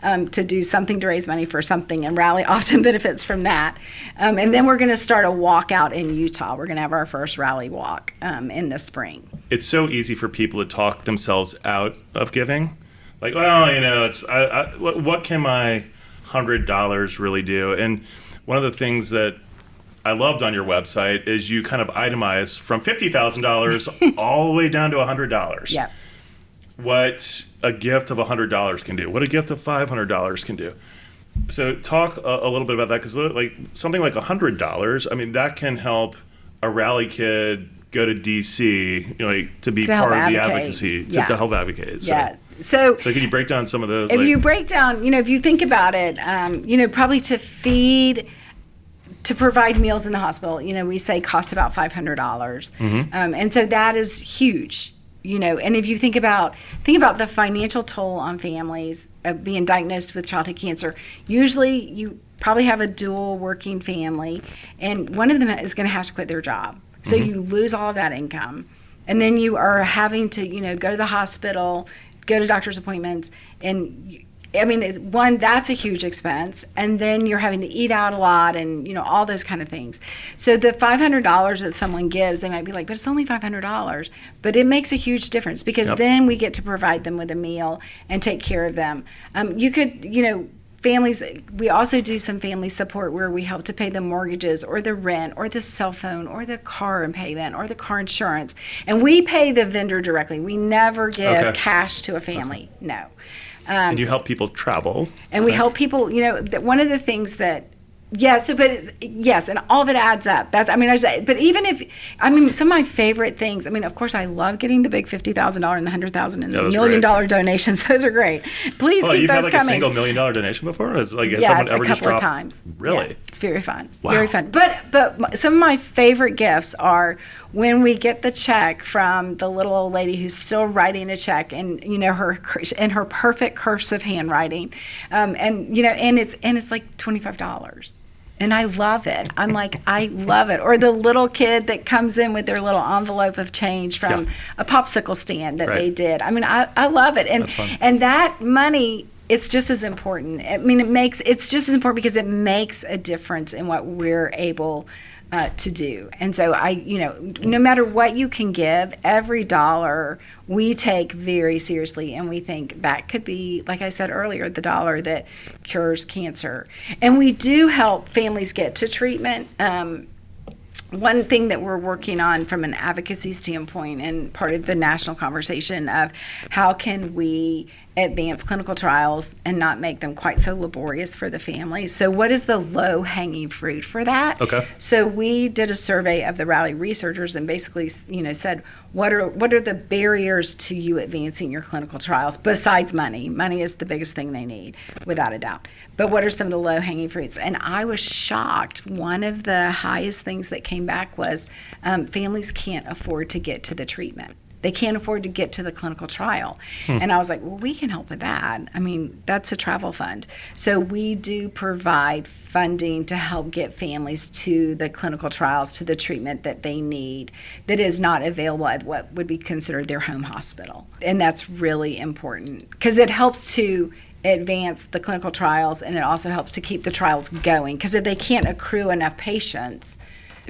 to do something to raise money for something, and Rally often benefits from that. And then we're going to start a walk out in Utah. We're going to have our first Rally walk in the spring. It's so easy for people to talk themselves out of giving. Like, well, it's what can my $100 really do? And one of the things that I loved on your website is you kind of itemize from $50,000 all the way down to $100. Yeah. What a gift of $100 can do, what a gift of $500 can do. So talk a little bit about that, because something like $100, I mean, that can help a Rally kid go to DC, to be part of the advocacy, to help advocate. So, yeah. So can you break down some of those? If you break down, if you think about it, probably to provide meals in the hospital, we say cost about $500. And so that is huge. And if you think about the financial toll on families being diagnosed with childhood cancer, usually you probably have a dual working family, and one of them is going to have to quit their job. So you lose all of that income, and then you are having to, go to the hospital, go to doctor's appointments, and that's a huge expense, and then you're having to eat out a lot, and all those kind of things. So the $500 that someone gives, they might be like, but it's only $500, but it makes a huge difference, because then we get to provide them with a meal and take care of them. You could, families, we also do some family support where we help to pay the mortgages or the rent or the cell phone or the car payment or the car insurance, and we pay the vendor directly. We never give cash to a family. No. And you help people travel. And we help people, one of the things that, and all of it adds up. But some of my favorite things, of course, I love getting the big $50,000 and the $100,000 and the $1 million donations. Those are great. Please keep those coming. You've had a single $1 million donation before? Has someone ever a couple of times. Really? Yeah, it's very fun. Wow. Very fun. But some of my favorite gifts are when we get the check from the little old lady who's still writing a check in her perfect cursive handwriting, and it's like $25. And I love it. I'm like, I love it. Or the little kid that comes in with their little envelope of change from a popsicle stand that they did. I love it. And that money, it's just as important. It's just as important because it makes a difference in what we're able to do. And so no matter what you can give, every dollar we take very seriously, and we think that could be, like I said earlier, the dollar that cures cancer. And we do help families get to treatment. One thing that we're working on from an advocacy standpoint, and part of the national conversation of how can we advance clinical trials and not make them quite so laborious for the family. So what is the low-hanging fruit for that? Okay. So we did a survey of the Rally researchers and basically, said, what are the barriers to you advancing your clinical trials besides money? Money is the biggest thing they need, without a doubt. But what are some of the low-hanging fruits? And I was shocked. One of the highest things that came back was families can't afford to get to the treatment. They can't afford to get to the clinical trial. And I was like, well, we can help with that. I mean, that's a travel fund. So we do provide funding to help get families to the clinical trials, to the treatment that they need that is not available at what would be considered their home hospital. And that's really important because it helps to advance the clinical trials, and it also helps to keep the trials going, because if they can't accrue enough patients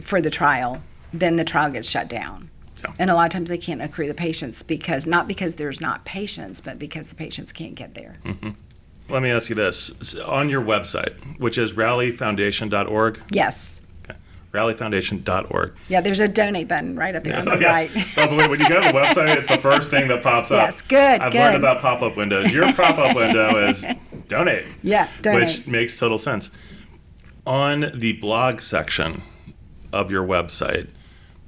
for the trial, then the trial gets shut down. And a lot of times they can't accrue the patients not because there's not patients, but because the patients can't get there. Mm-hmm. Let me ask you this. On your website, which is rallyfoundation.org? Yes. Okay. Rallyfoundation.org. Yeah, there's a donate button right up there on the right. By the way, when you go to the website, it's the first thing that pops up. Yes, good, I've learned about pop-up windows. Your pop-up window is donate. Yeah, donate. Which makes total sense. On the blog section of your website,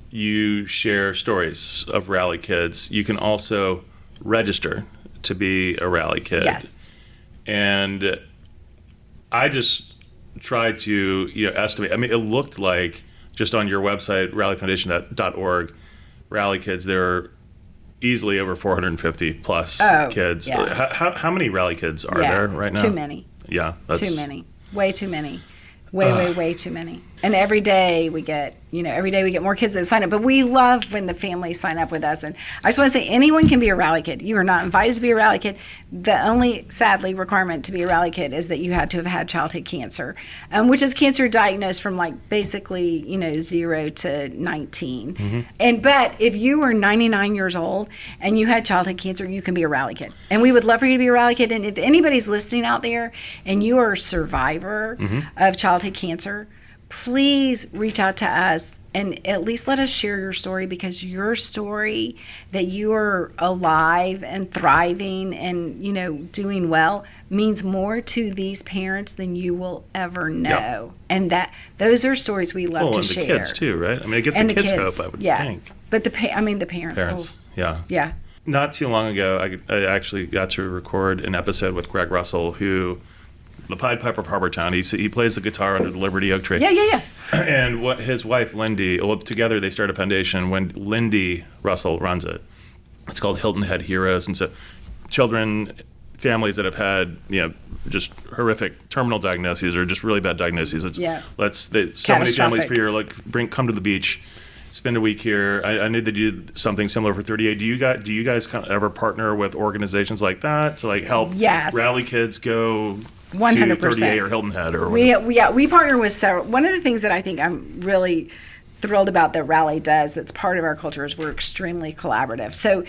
you share stories of Rally kids. You can also register to be a Rally kid. Yes. And I just tried to estimate. I mean, it looked like just on your website, rallyfoundation.org, Rally kids, there are easily over 450 plus kids. Yeah. How many Rally kids are there right now? Too many. Yeah. Too many. Way too many. Way too many. And every day we get more kids that sign up. But we love when the families sign up with us. And I just want to say, anyone can be a Rally kid. You are not invited to be a Rally kid. The only, sadly, requirement to be a Rally kid is that you had to have had childhood cancer, which is cancer diagnosed from basically 0 to 19. Mm-hmm. But if you were 99 years old and you had childhood cancer, you can be a Rally kid. And we would love for you to be a Rally kid. And if anybody's listening out there and you are a survivor of childhood cancer, please reach out to us and at least let us share your story, because your story that you are alive and thriving and doing well means more to these parents than you will ever know. Yep. And those are stories we love to share. And the kids too, right? I mean, it gives the kids hope, I would think. But the parents. Yeah. Not too long ago, I actually got to record an episode with Greg Russell, who the Pied Piper of Harbortown. He plays the guitar under the Liberty Oak tree. Yeah. And his wife, Lindy, together they start a foundation when Lindy Russell runs it. It's called Hilton Head Heroes. And so families that have had, just horrific terminal diagnoses or just really bad diagnoses. So many families per year, come to the beach, spend a week here. I knew they did something similar for 38. Do you guys ever partner with organizations like that to help Rally kids go 100%. To 38 or Hilton Head or whatever? We partner with several. One of the things that I think I'm really thrilled about that Rally does that's part of our culture is we're extremely collaborative. So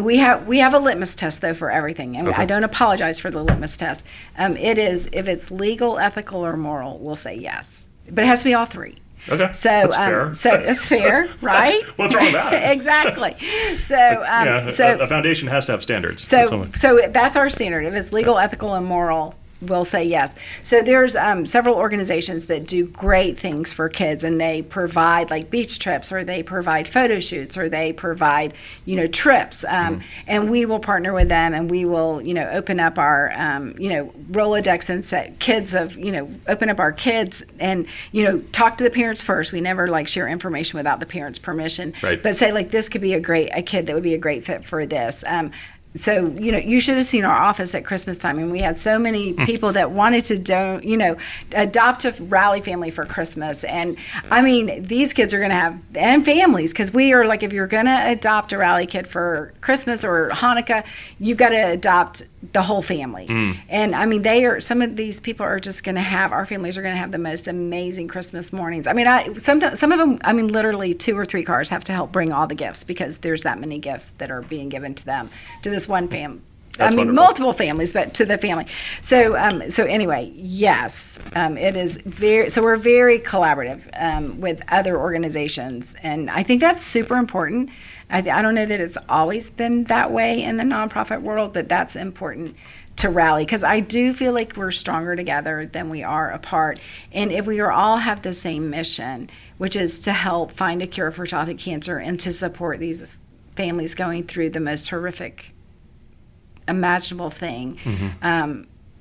we have a litmus test, though, for everything. And I don't apologize for the litmus test. It is, if it's legal, ethical, or moral, we'll say yes. But it has to be all three. Okay, so that's fair. So that's fair, right? What's wrong with that? Exactly. So a foundation has to have standards. So that's our standard. If it's legal, ethical, and moral, we'll say yes. So there's several organizations that do great things for kids, and they provide beach trips, or they provide photo shoots, or they provide trips, and we will partner with them, and we will open up our Rolodex and set kids of open up our kids and talk to the parents first. We never share information without the parents' permission, right. But say this could be a kid that would be a great fit for this. So, you should have seen our office at Christmas time. And we had so many people that wanted to, adopt a Rally family for Christmas. And, I mean, these kids are going to have, and families, because we are if you're going to adopt a Rally kid for Christmas or Hanukkah, you've got to adopt the whole family. And, I mean, some of these people are just going to our families are going to have the most amazing Christmas mornings. I mean, sometimes some of them, I mean, literally 2 or 3 cars have to help bring all the gifts, because there's that many gifts that are being given to them, to this one family. wonderful. multiple families, but to the family. So, so anyway, yes, it is very. So we're very collaborative with other organizations, and I think that's super important. I don't know that it's always been that way in the nonprofit world, but that's important to rally, because I do feel like we're stronger together than we are apart. And if we all have the same mission, which is to help find a cure for childhood cancer and to support these families going through the most horrific imaginable thing,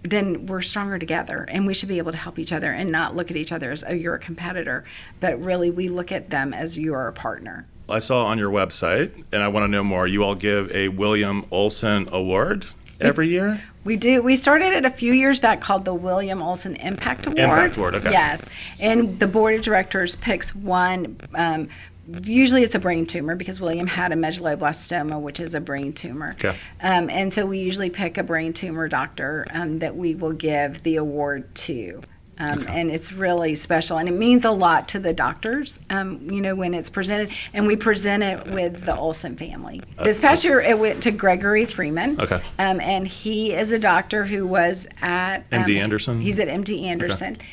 then we're stronger together, and we should be able to help each other and not look at each other as, oh, you're a competitor, but really we look at them as you're a partner. I saw on your website, and I want to know more, you all give a William Olson Award every year? We do. We started it a few years back called the William Olson Impact Award. Impact Award, okay. Yes. And the board of directors picks one. Usually it's a brain tumor, because William had a medulloblastoma, which is a brain tumor. Okay. And so we usually pick a brain tumor doctor that we will give the award to. And it's really special, and it means a lot to the doctors, when it's presented. And we present it with the Olson family. This past year, it went to Gregory Freeman. Okay. And he is a doctor who was at MD Anderson? He's at MD Anderson. Okay.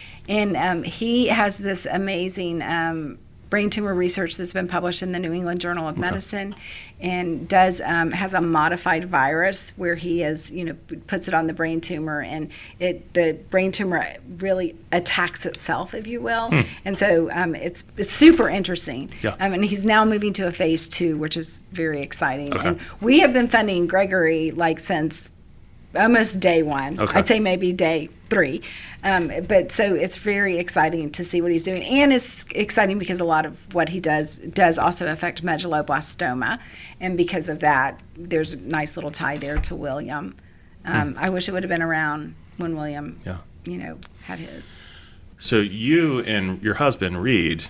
And he has this amazing brain tumor research that's been published in the New England Journal of Medicine, and has a modified virus where he puts it on the brain tumor, and the brain tumor really attacks itself, if you will. And so it's super interesting. Yeah. And he's now moving to a phase 2, which is very exciting. Okay. And we have been funding Gregory since almost day 1. Okay. I'd say maybe day 3. But so it's very exciting to see what he's doing. And it's exciting because a lot of what he does also affect medulloblastoma. And because of that, there's a nice little tie there to William. I wish it would have been around when William, had his. So you and your husband, Reed,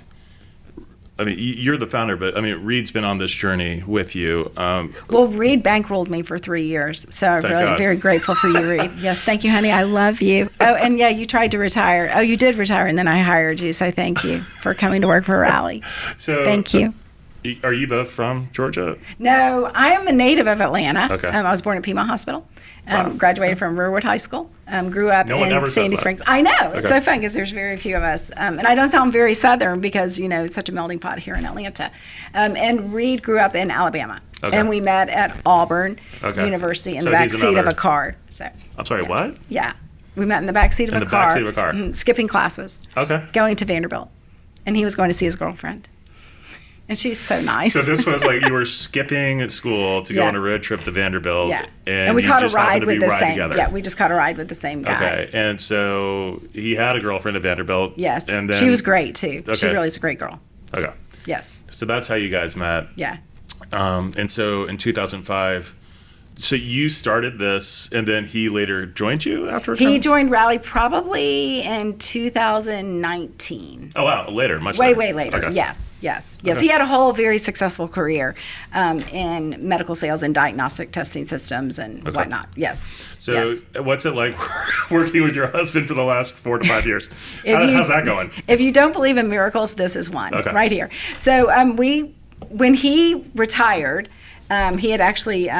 you're the founder, but Reed's been on this journey with you. Well, Reed bankrolled me for 3 years, so I'm really very grateful for you, Reed. Yes, thank you, honey. I love you. Oh, and yeah, you tried to retire. Oh, you did retire, and then I hired you, so thank you for coming to work for Rally. Thank you. Are you both from Georgia? No, I am a native of Atlanta. Okay. I was born at Piedmont Hospital. Wow. Graduated from Rearwood High School. Grew up in Sandy Springs. I know. It's so fun because there's very few of us. And I don't sound very Southern because, it's such a melting pot here in Atlanta. And Reed grew up in Alabama. Okay. And we met at Auburn University in the backseat of a car. So I'm sorry, what? Yeah. We met in the backseat of a car. Backseat of a car. Skipping classes. Okay. Going to Vanderbilt. And he was going to see his girlfriend. And she's so nice. So this was you were skipping at school to go on a road trip to Vanderbilt. Yeah. And we caught a ride with the same. Together. Yeah, we just caught a ride with the same guy. Okay. And so he had a girlfriend at Vanderbilt. Yes. And then, she was great too. Okay. She really is a great girl. Okay. Yes. So that's how you guys met. Yeah. And so in 2005, so you started this, and then he later joined you after? He joined Rally probably in 2019. Oh, wow. Later. Way later. Okay. Yes. Okay. He had a whole very successful career in medical sales and diagnostic testing systems and whatnot. Yes. So what's it like working with your husband for the last 4 to 5 years? How's that going? If you don't believe in miracles, this is one right here. So when he retired, he had actually...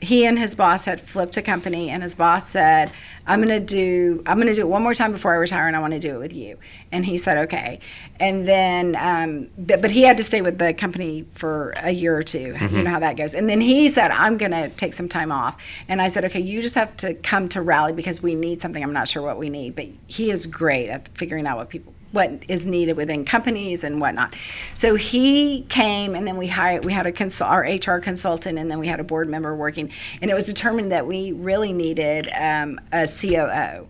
he and his boss had flipped a company, and his boss said, I'm gonna do it one more time before I retire, and I want to do it with you. And he said, okay. And then, but he had to stay with the company for a year or two. You know how that goes. And then he said, I'm gonna take some time off. And I said, okay, you just have to come to Rally because we need something. I'm not sure what we need, but he is great at figuring out what is needed within companies and whatnot. So he came, and then we had our HR consultant, and then we had a board member working, and it was determined that we really needed a COO,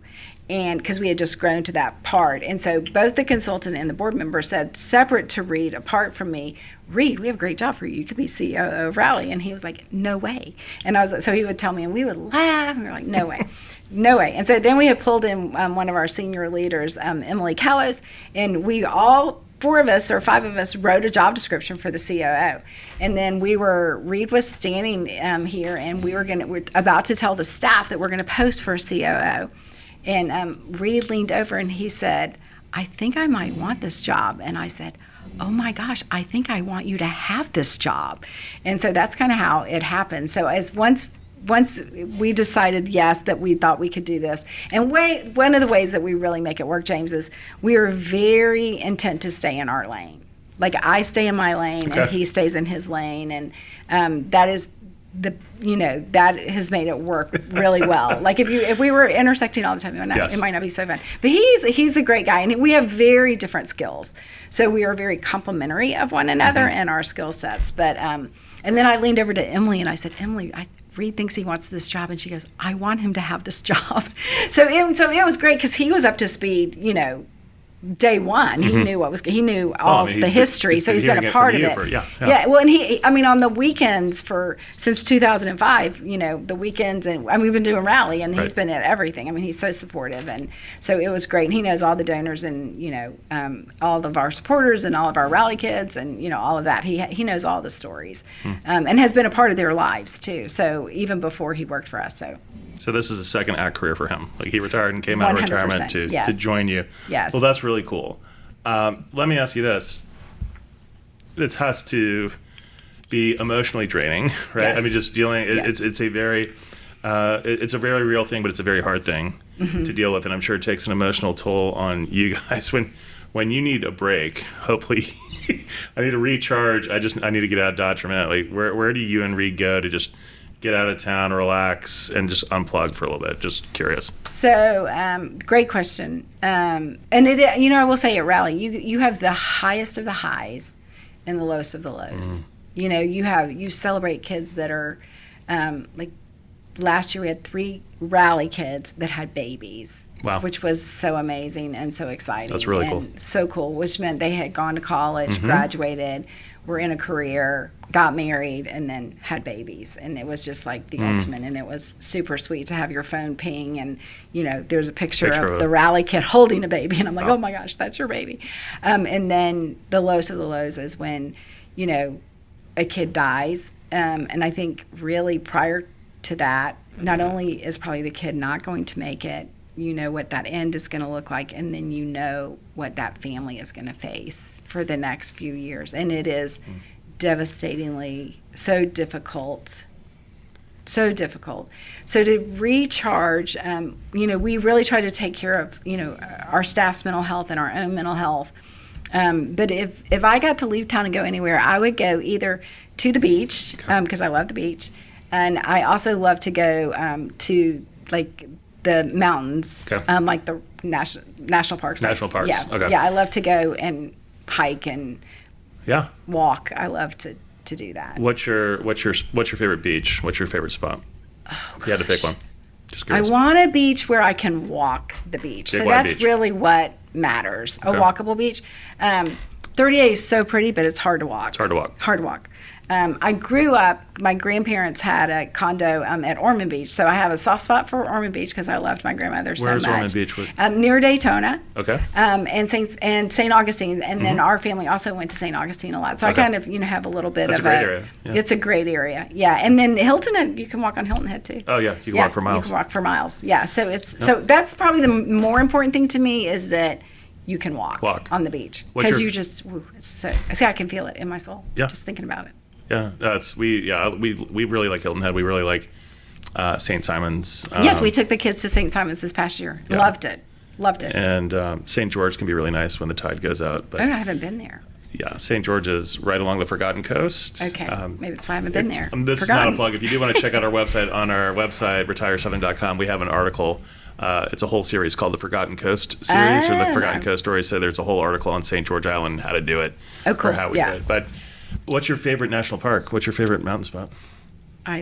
and because we had just grown to that part. And so both the consultant and the board member said, separate to Reed, apart from me, Reed, we have a great job for you. You could be CEO of Rally. And he was like, no way. And I was like, so he would tell me, and we would laugh, and we were like, no way. No way. And so then we had pulled in one of our senior leaders, Emily Callows, and we all, 4 of us or 5 of us, wrote a job description for the COO. And then Reed was standing here, and we're about to tell the staff that we're going to post for a COO. And Reed leaned over and he said, I think I might want this job. And I said, oh my gosh, I think I want you to have this job. And so that's kind of how it happened. So once once we decided, yes, that we thought we could do this. And one of the ways that we really make it work, James, is we are very intent to stay in our lane. Like I stay in my lane and he stays in his lane. And that is that has made it work really well. Like if we were intersecting all the time, it might not be so fun. But he's a great guy, and we have very different skills. So we are very complementary of one another in our skill sets. But and then I leaned over to Emily and I said, Emily, Reed thinks he wants this job, and she goes, I want him to have this job. So it was great because he was up to speed, day one. He knew he knew all the history, so he's been a part of it. Well, and on the weekends since 2005, the weekends, and we've been doing rally, and he's been at everything. He's so supportive, and so it was great. And he knows all the donors, and all of our supporters, and all of our rally kids, and all of that. He knows all the stories, and has been a part of their lives too. So even before he worked for us, So this is a second act career for him. Like he retired and came out of retirement to join you. Yes. Well, that's really cool. Let me ask you this. This has to be emotionally draining, right? Yes. Just dealing, it's a very real thing, but it's a very hard thing to deal with. And I'm sure it takes an emotional toll on you guys when you need a break. Hopefully I need to recharge. I need to get out of Dodge for a minute. Like where do you and Reed go to just get out of town, relax, and just unplug for a little bit? Just curious. So, great question. And it, I will say at Rally, you have the highest of the highs and the lowest of the lows. You celebrate kids that are, like last year we had 3 Rally kids that had babies. Wow. Which was so amazing and so exciting. That's really cool. So cool, which meant they had gone to college, graduated, were in a career, got married, and then had babies. And it was just like the ultimate. And it was super sweet to have your phone ping, and there's a picture of the Rally kid holding a baby, and I'm like, oh my gosh, that's your baby. And then the lowest of the lows is when a kid dies, and I think really prior to that, not only is probably the kid not going to make it, what that end is going to look like, and then what that family is going to face for the next few years. And it is devastatingly so difficult. So to recharge, we really try to take care of, our staff's mental health and our own mental health. But if I got to leave town and go anywhere, I would go either to the beach, because I love the beach, and I also love to go to like the mountains, like the national parks. National parks. Yeah, okay. Yeah. I love to go and hike and walk. I love to do that. What's your favorite beach? What's your favorite spot? If you had to pick one. Just curious. I want a beach where I can walk the beach. So that's beach. Really what matters. A walkable beach. 38 is so pretty, but it's hard to walk. It's hard to walk. I grew up, my grandparents had a condo at Ormond Beach, so I have a soft spot for Ormond Beach because I loved my grandmother so much. Where's Ormond Beach? Near Daytona. Okay. And St. Augustine, and then our family also went to St. Augustine a lot. So I kind of, have a little bit That's of a great area. Yeah. It's a great area, yeah. And then Hilton Head, you can walk on Hilton Head too. Oh yeah, you can walk for miles. You can walk for miles, yeah. So so that's probably the more important thing to me is that you can walk on the beach because you just I can feel it in my soul just thinking about it. Yeah, we really like Hilton Head. We really like St. Simon's. Yes, we took the kids to St. Simon's this past year. Yeah. Loved it. And St. George can be really nice when the tide goes out. But I haven't been there. Yeah, St. George is right along the Forgotten Coast. Okay, maybe that's why I haven't been there. This is not a plug. If you do want to check out our website, on our website, retiresouthern.com, we have an article. It's a whole series called the Forgotten Coast series, or the Forgotten Coast stories. So there's a whole article on St. George Island, how to do it, or how we do it. But what's your favorite national park? What's your favorite mountain spot? I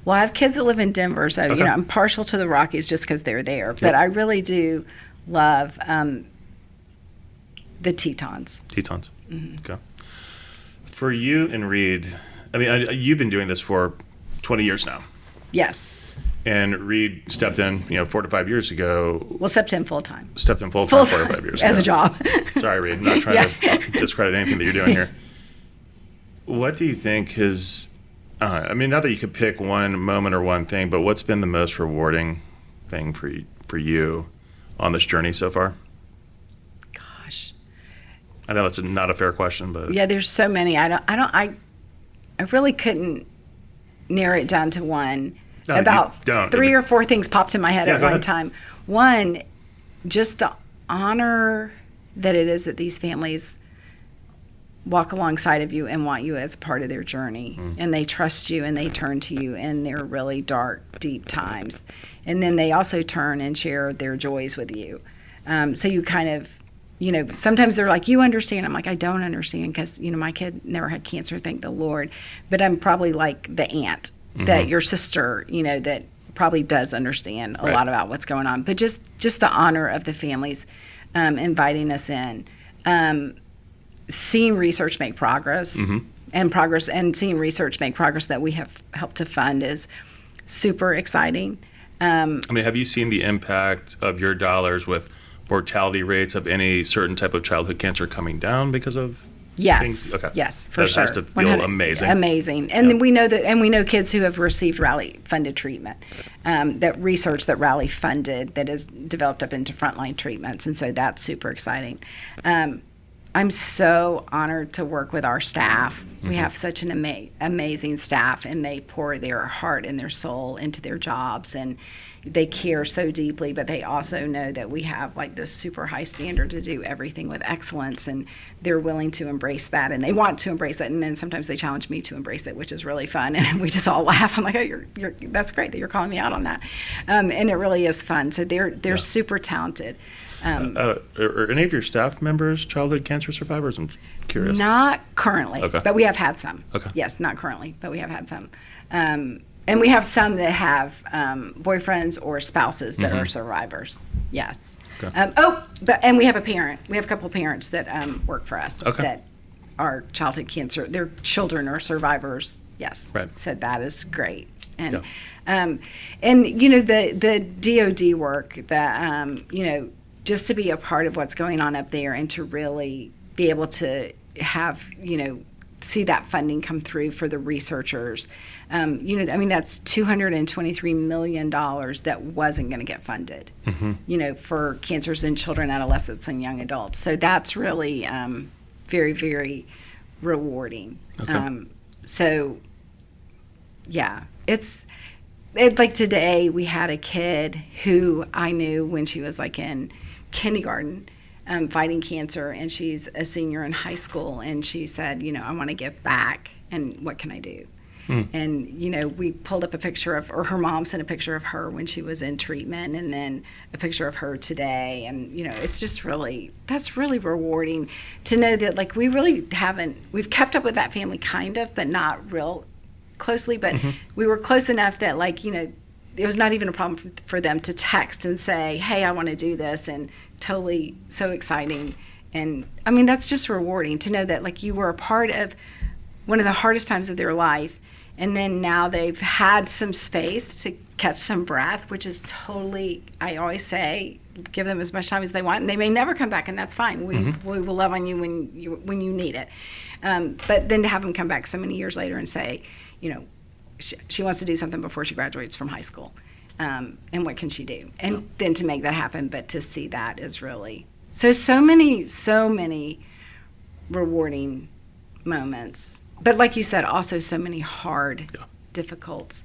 have kids that live in Denver, so I'm partial to the Rockies just because they're there. Yep. But I really do love the Tetons. Mm-hmm. Okay. For you and Reed, you've been doing this for 20 years now. Yes. And Reed stepped in, 4 to 5 years ago. Well, stepped in full time. 4 to 5 years ago. As a job. Sorry, Reed. I'm not trying to discredit anything that you're doing here. What do you think not that you could pick one moment or one thing, but what's been the most rewarding thing for you on this journey so far? Gosh. I know that's not a fair question, but yeah, there's so many. I really couldn't narrow it down to one, No, about you don't. 3 or 4 things popped in my head Yeah, at go one ahead. time. One, just the honor that it is that these families walk alongside of you and want you as part of their journey. And they trust you and they turn to you in their really dark, deep times. And then they also turn and share their joys with you. So you kind of, sometimes they're like, you understand. I'm like, I don't understand because, my kid never had cancer, thank the Lord. But I'm probably like the aunt that your sister, that probably does understand a lot about what's going on. But just the honor of the families inviting us in. Seeing research make progress and seeing research make progress that we have helped to fund is super exciting. Have you seen the impact of your dollars with mortality rates of any certain type of childhood cancer coming down because of things? Okay. Yes, for that sure. Has to feel amazing. Amazing. And then we know kids who have received Rally funded treatment, that research that Rally funded that is developed up into frontline treatments. And so that's super exciting. I'm so honored to work with our staff. We have such an amazing staff, and they pour their heart and their soul into their jobs, and they care so deeply, but they also know that we have like this super high standard to do everything with excellence, and they're willing to embrace that, and they want to embrace that, and then sometimes they challenge me to embrace it, which is really fun, and we just all laugh. I'm like, oh, you're that's great that you're calling me out on that, and it really is fun. So they're super talented. Are any of your staff members childhood cancer survivors? I'm curious. Not currently, but we have had some. Okay. Yes, not currently, but we have had some. And we have some that have boyfriends or spouses that are survivors. Yes. Okay. And we have a parent. We have a couple of parents that work for us Okay. that are childhood cancer. Their children are survivors. Yes. Right. So that is great. And the DoD work that just to be a part of what's going on up there and to really be able to have see that funding come through for the researchers. That's $223 million that wasn't going to get funded, for cancers in children, adolescents, and young adults. So that's really very, very rewarding. Okay. It's like today we had a kid who I knew when she was like in kindergarten, fighting cancer, and she's a senior in high school, and she said, I want to give back, and what can I do? And we pulled up a picture of, or her mom sent a picture of her when she was in treatment, and then a picture of her today, and it's just that's really rewarding to know that like we've kept up with that family kind of, but not real closely, but we were close enough that it was not even a problem for them to text and say, hey, I want to do this, and totally so exciting. And that's just rewarding to know that like you were a part of one of the hardest times of their life, and then now they've had some space to catch some breath, which is totally, I always say, give them as much time as they want, and they may never come back, and that's fine. We will love on you when you need it. But then to have them come back so many years later and say, she wants to do something before she graduates from high school, and what can she do? And then to make that happen, but to see that is really so many rewarding moments. But like you said, also so many hard, difficult.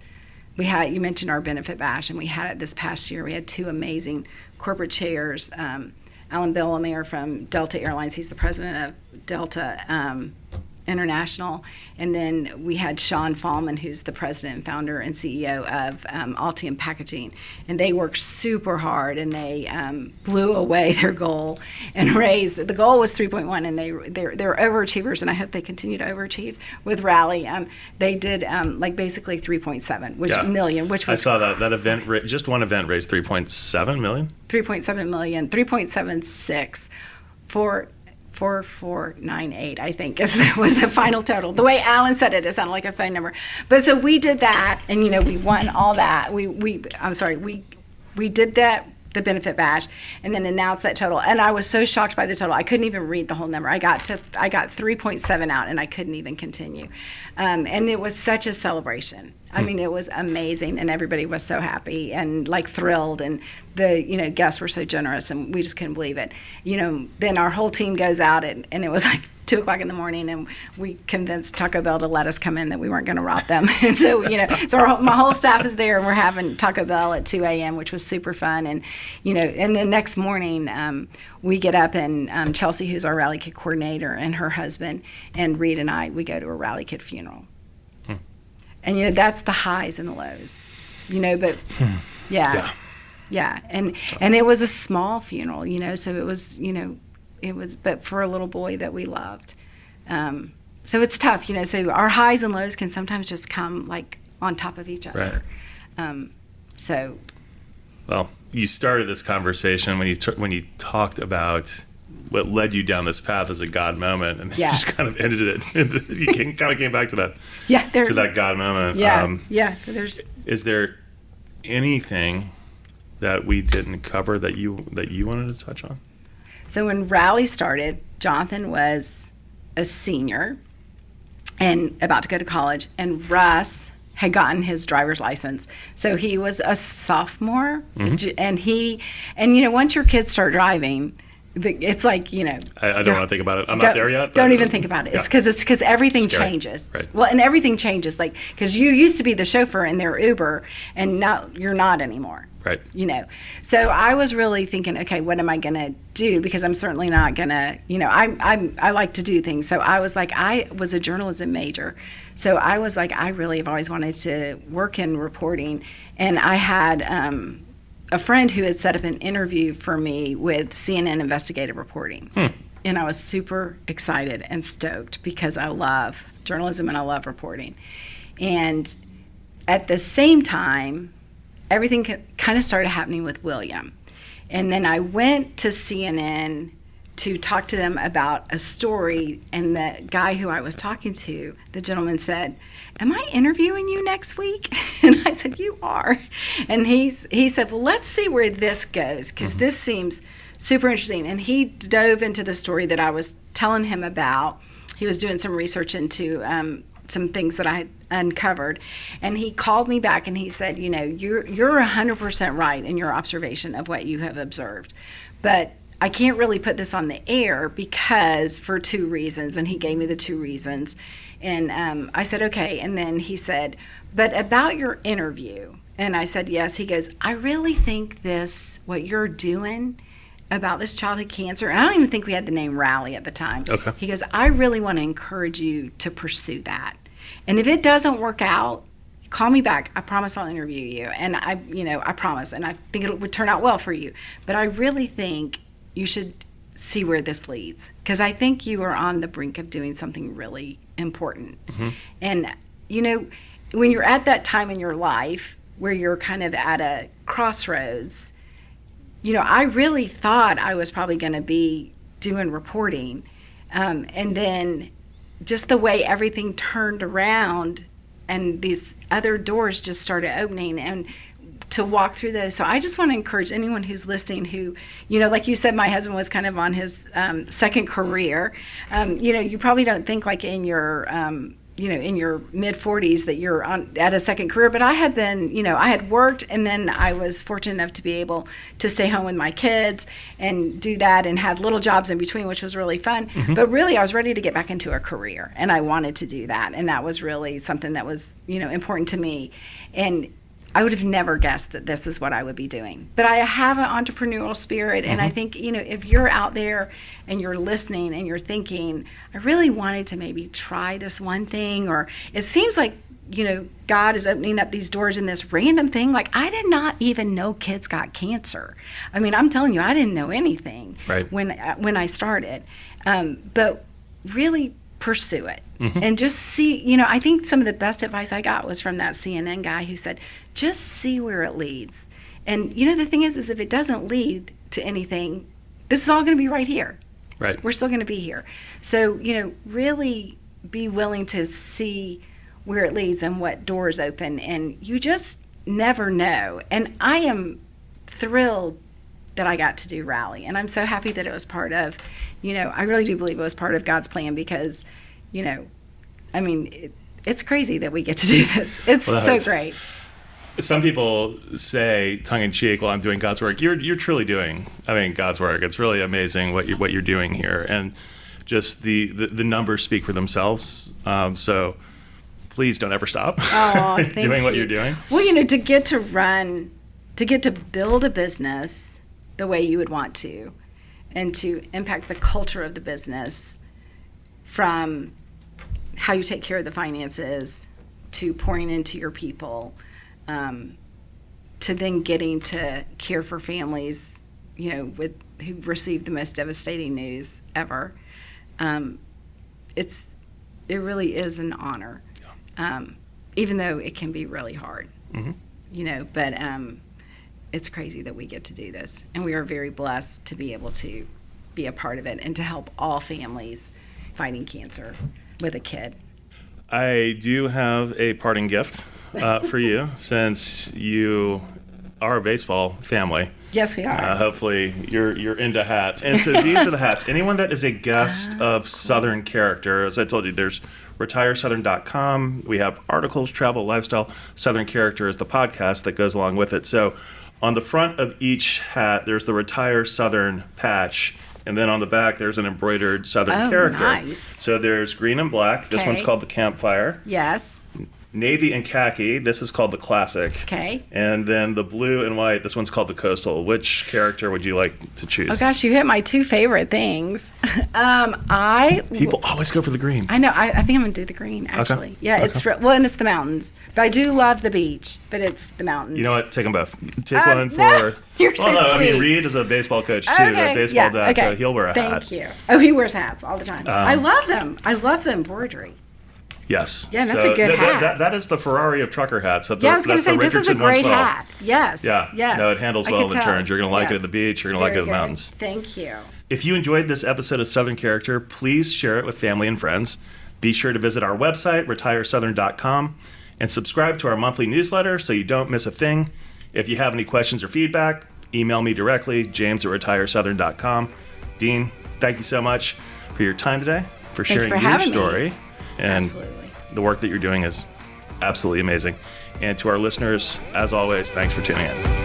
You mentioned our benefit bash, and we had it this past year. We had 2 amazing corporate chairs. Alan Bellamere from Delta Airlines, he's the president of Delta International, and then we had Sean Fallman, who's the president and founder and CEO of Altium Packaging, and they worked super hard, and they blew away their goal and raised. The goal was 3.1, and they're overachievers, and I hope they continue to overachieve with Rally. They did basically 3.7 million, which was I saw that event. Just one event raised 3.7 million. 3.7 million, 3.76 for 4498, I think, was the final total. The way Alan said it sounded like a phone number. But so we did that, and we won all that. We did that, the benefit bash, and then announced that total. And I was so shocked by the total, I couldn't even read the whole number. I got 3.7 out, and I couldn't even continue. And it was such a celebration. I mean, it was amazing, and everybody was so happy and like thrilled, and the guests were so generous, and we just couldn't believe it. Then our whole team goes out, and it was like 2:00 in the morning, and we convinced Taco Bell to let us come in, that we weren't going to rob them. And so, my whole staff is there, and we're having Taco Bell at 2 a.m., which was super fun. And, and the next morning, we get up, and Chelsea, who's our Rally Kid coordinator, and her husband, and Reed and I, we go to a Rally Kid funeral. And, that's the highs and the lows, but yeah. And it was a small funeral, so it was, it was, but for a little boy that we loved. So it's tough, so our highs and lows can sometimes just come like on top of each other. Right. Well, you started this conversation when you talked about what led you down this path as a God moment, and you just kind of ended it. You kind of came back to that. To that God moment. Is there anything that we didn't cover that you wanted to touch on? So when Rally started, Jonathan was a senior and about to go to college, and Russ had gotten his driver's license. So he was a sophomore, and once your kids start driving, it's like, I don't want to think about it. I'm not there yet. Don't even think about it. It's because everything changes. Right. Well, and everything changes, like, because you used to be the chauffeur in their Uber, and now you're not anymore. Right. So I was really thinking, okay, what am I going to do? Because I'm certainly not going to, I like to do things. So I was like, I was a journalism major. So I was like, I really have always wanted to work in reporting. And I had a friend who had set up an interview for me with CNN Investigative Reporting. And I was super excited and stoked because I love journalism and I love reporting. And at the same time, everything kind of started happening with William. And then I went to CNN to talk to them about a story, and the guy who I was talking to, the gentleman said, "Am I interviewing you next week?" And I said, "You are." And he said, "Well, let's see where this goes, because this seems super interesting." And he dove into the story that I was telling him about. He was doing some research into some things that I had uncovered, and he called me back and he said, you're 100% right in your observation of what you have observed, but I can't really put this on the air because for 2 reasons. And he gave me the 2 reasons, and I said, okay. And then he said, but about your interview. And I said, yes. He goes, I really think what you're doing about this childhood cancer, and I don't even think we had the name Rally at the time. Okay. He goes, I really want to encourage you to pursue that. And if it doesn't work out, call me back. I promise I'll interview you. And I promise. And I think it would turn out well for you. But I really think you should see where this leads, because I think you are on the brink of doing something really important. And, when you're at that time in your life where you're kind of at a crossroads, I really thought I was probably going to be doing reporting. And then just the way everything turned around and these other doors just started opening, and to walk through those. So I just want to encourage anyone who's listening who, like you said, my husband was kind of on his second career. You probably don't think like in your in your mid-40s that you're at a second career, but I had been, I had worked, and then I was fortunate enough to be able to stay home with my kids and do that, and had little jobs in between, which was really fun. But really, I was ready to get back into a career, and I wanted to do that, and that was really something that was, important to me. And I would have never guessed that this is what I would be doing. But I have an entrepreneurial spirit, and I think, if you're out there and you're listening and you're thinking, I really wanted to maybe try this one thing, or it seems like, God is opening up these doors in this random thing. Like, I did not even know kids got cancer. I mean, I'm telling you, I didn't know anything when I started. But really pursue it. And just see, I think some of the best advice I got was from that CNN guy who said, just see where it leads. And, the thing is if it doesn't lead to anything, this is all going to be right here. Right. We're still going to be here. So, really be willing to see where it leads and what doors open. And you just never know. And I am thrilled that I got to do Rally. And I'm so happy that it was part of, I really do believe it was part of God's plan, because, it's crazy that we get to do this. It's so great. Some people say, tongue in cheek, "Well, I'm doing God's work." You're truly doing, God's work. It's really amazing what you're doing here, and just the numbers speak for themselves. So please don't ever stop doing what you're doing. Well, to get to build a business the way you would want to, and to impact the culture of the business, from how you take care of the finances to pouring into your people. To then getting to care for families, who receive the most devastating news ever. It really is an honor, even though it can be really hard. But it's crazy that we get to do this, and we are very blessed to be able to be a part of it and to help all families fighting cancer with a kid. I do have a parting gift for you, since you are a baseball family. Yes, we are. Hopefully you're into hats. And so these are the hats. Anyone that is a guest of Southern Character, as I told you, there's retiresouthern.com. We have articles, travel, lifestyle. Southern Character is the podcast that goes along with it. So on the front of each hat, there's the Retire Southern patch. And then on the back, there's an embroidered Southern Character. Nice. So there's green and black. This one's called the Campfire. Yes. Navy and khaki, this is called the Classic. Okay. And then the blue and white, this one's called the Coastal. Which character would you like to choose? Oh gosh, you hit my two favorite things. People always go for the green. I know. I think I'm gonna do the green, actually. Okay. Yeah, it's and it's the mountains. But I do love the beach, but it's the mountains. You know what? Take them both. Take one for. No, you're so sweet. Reed is a baseball coach too, a baseball dad, so he'll wear a hat. Thank you. Oh, he wears hats all the time. I love them. I love the embroidery. Yes. Yeah, that's a good hat. That is the Ferrari of trucker hats. I was going to say, this is a great hat. Yes. Yeah. Yes. No, it handles well in the turns. You're going to like it at the beach. You're going to like it in the mountains. Thank you. If you enjoyed this episode of Southern Character, please share it with family and friends. Be sure to visit our website, retiresouthern.com, and subscribe to our monthly newsletter so you don't miss a thing. If you have any questions or feedback, email me directly, james@retiresouthern.com. Dean, thank you so much for your time today, for sharing your story. And the work that you're doing is absolutely amazing. And to our listeners, as always, thanks for tuning in.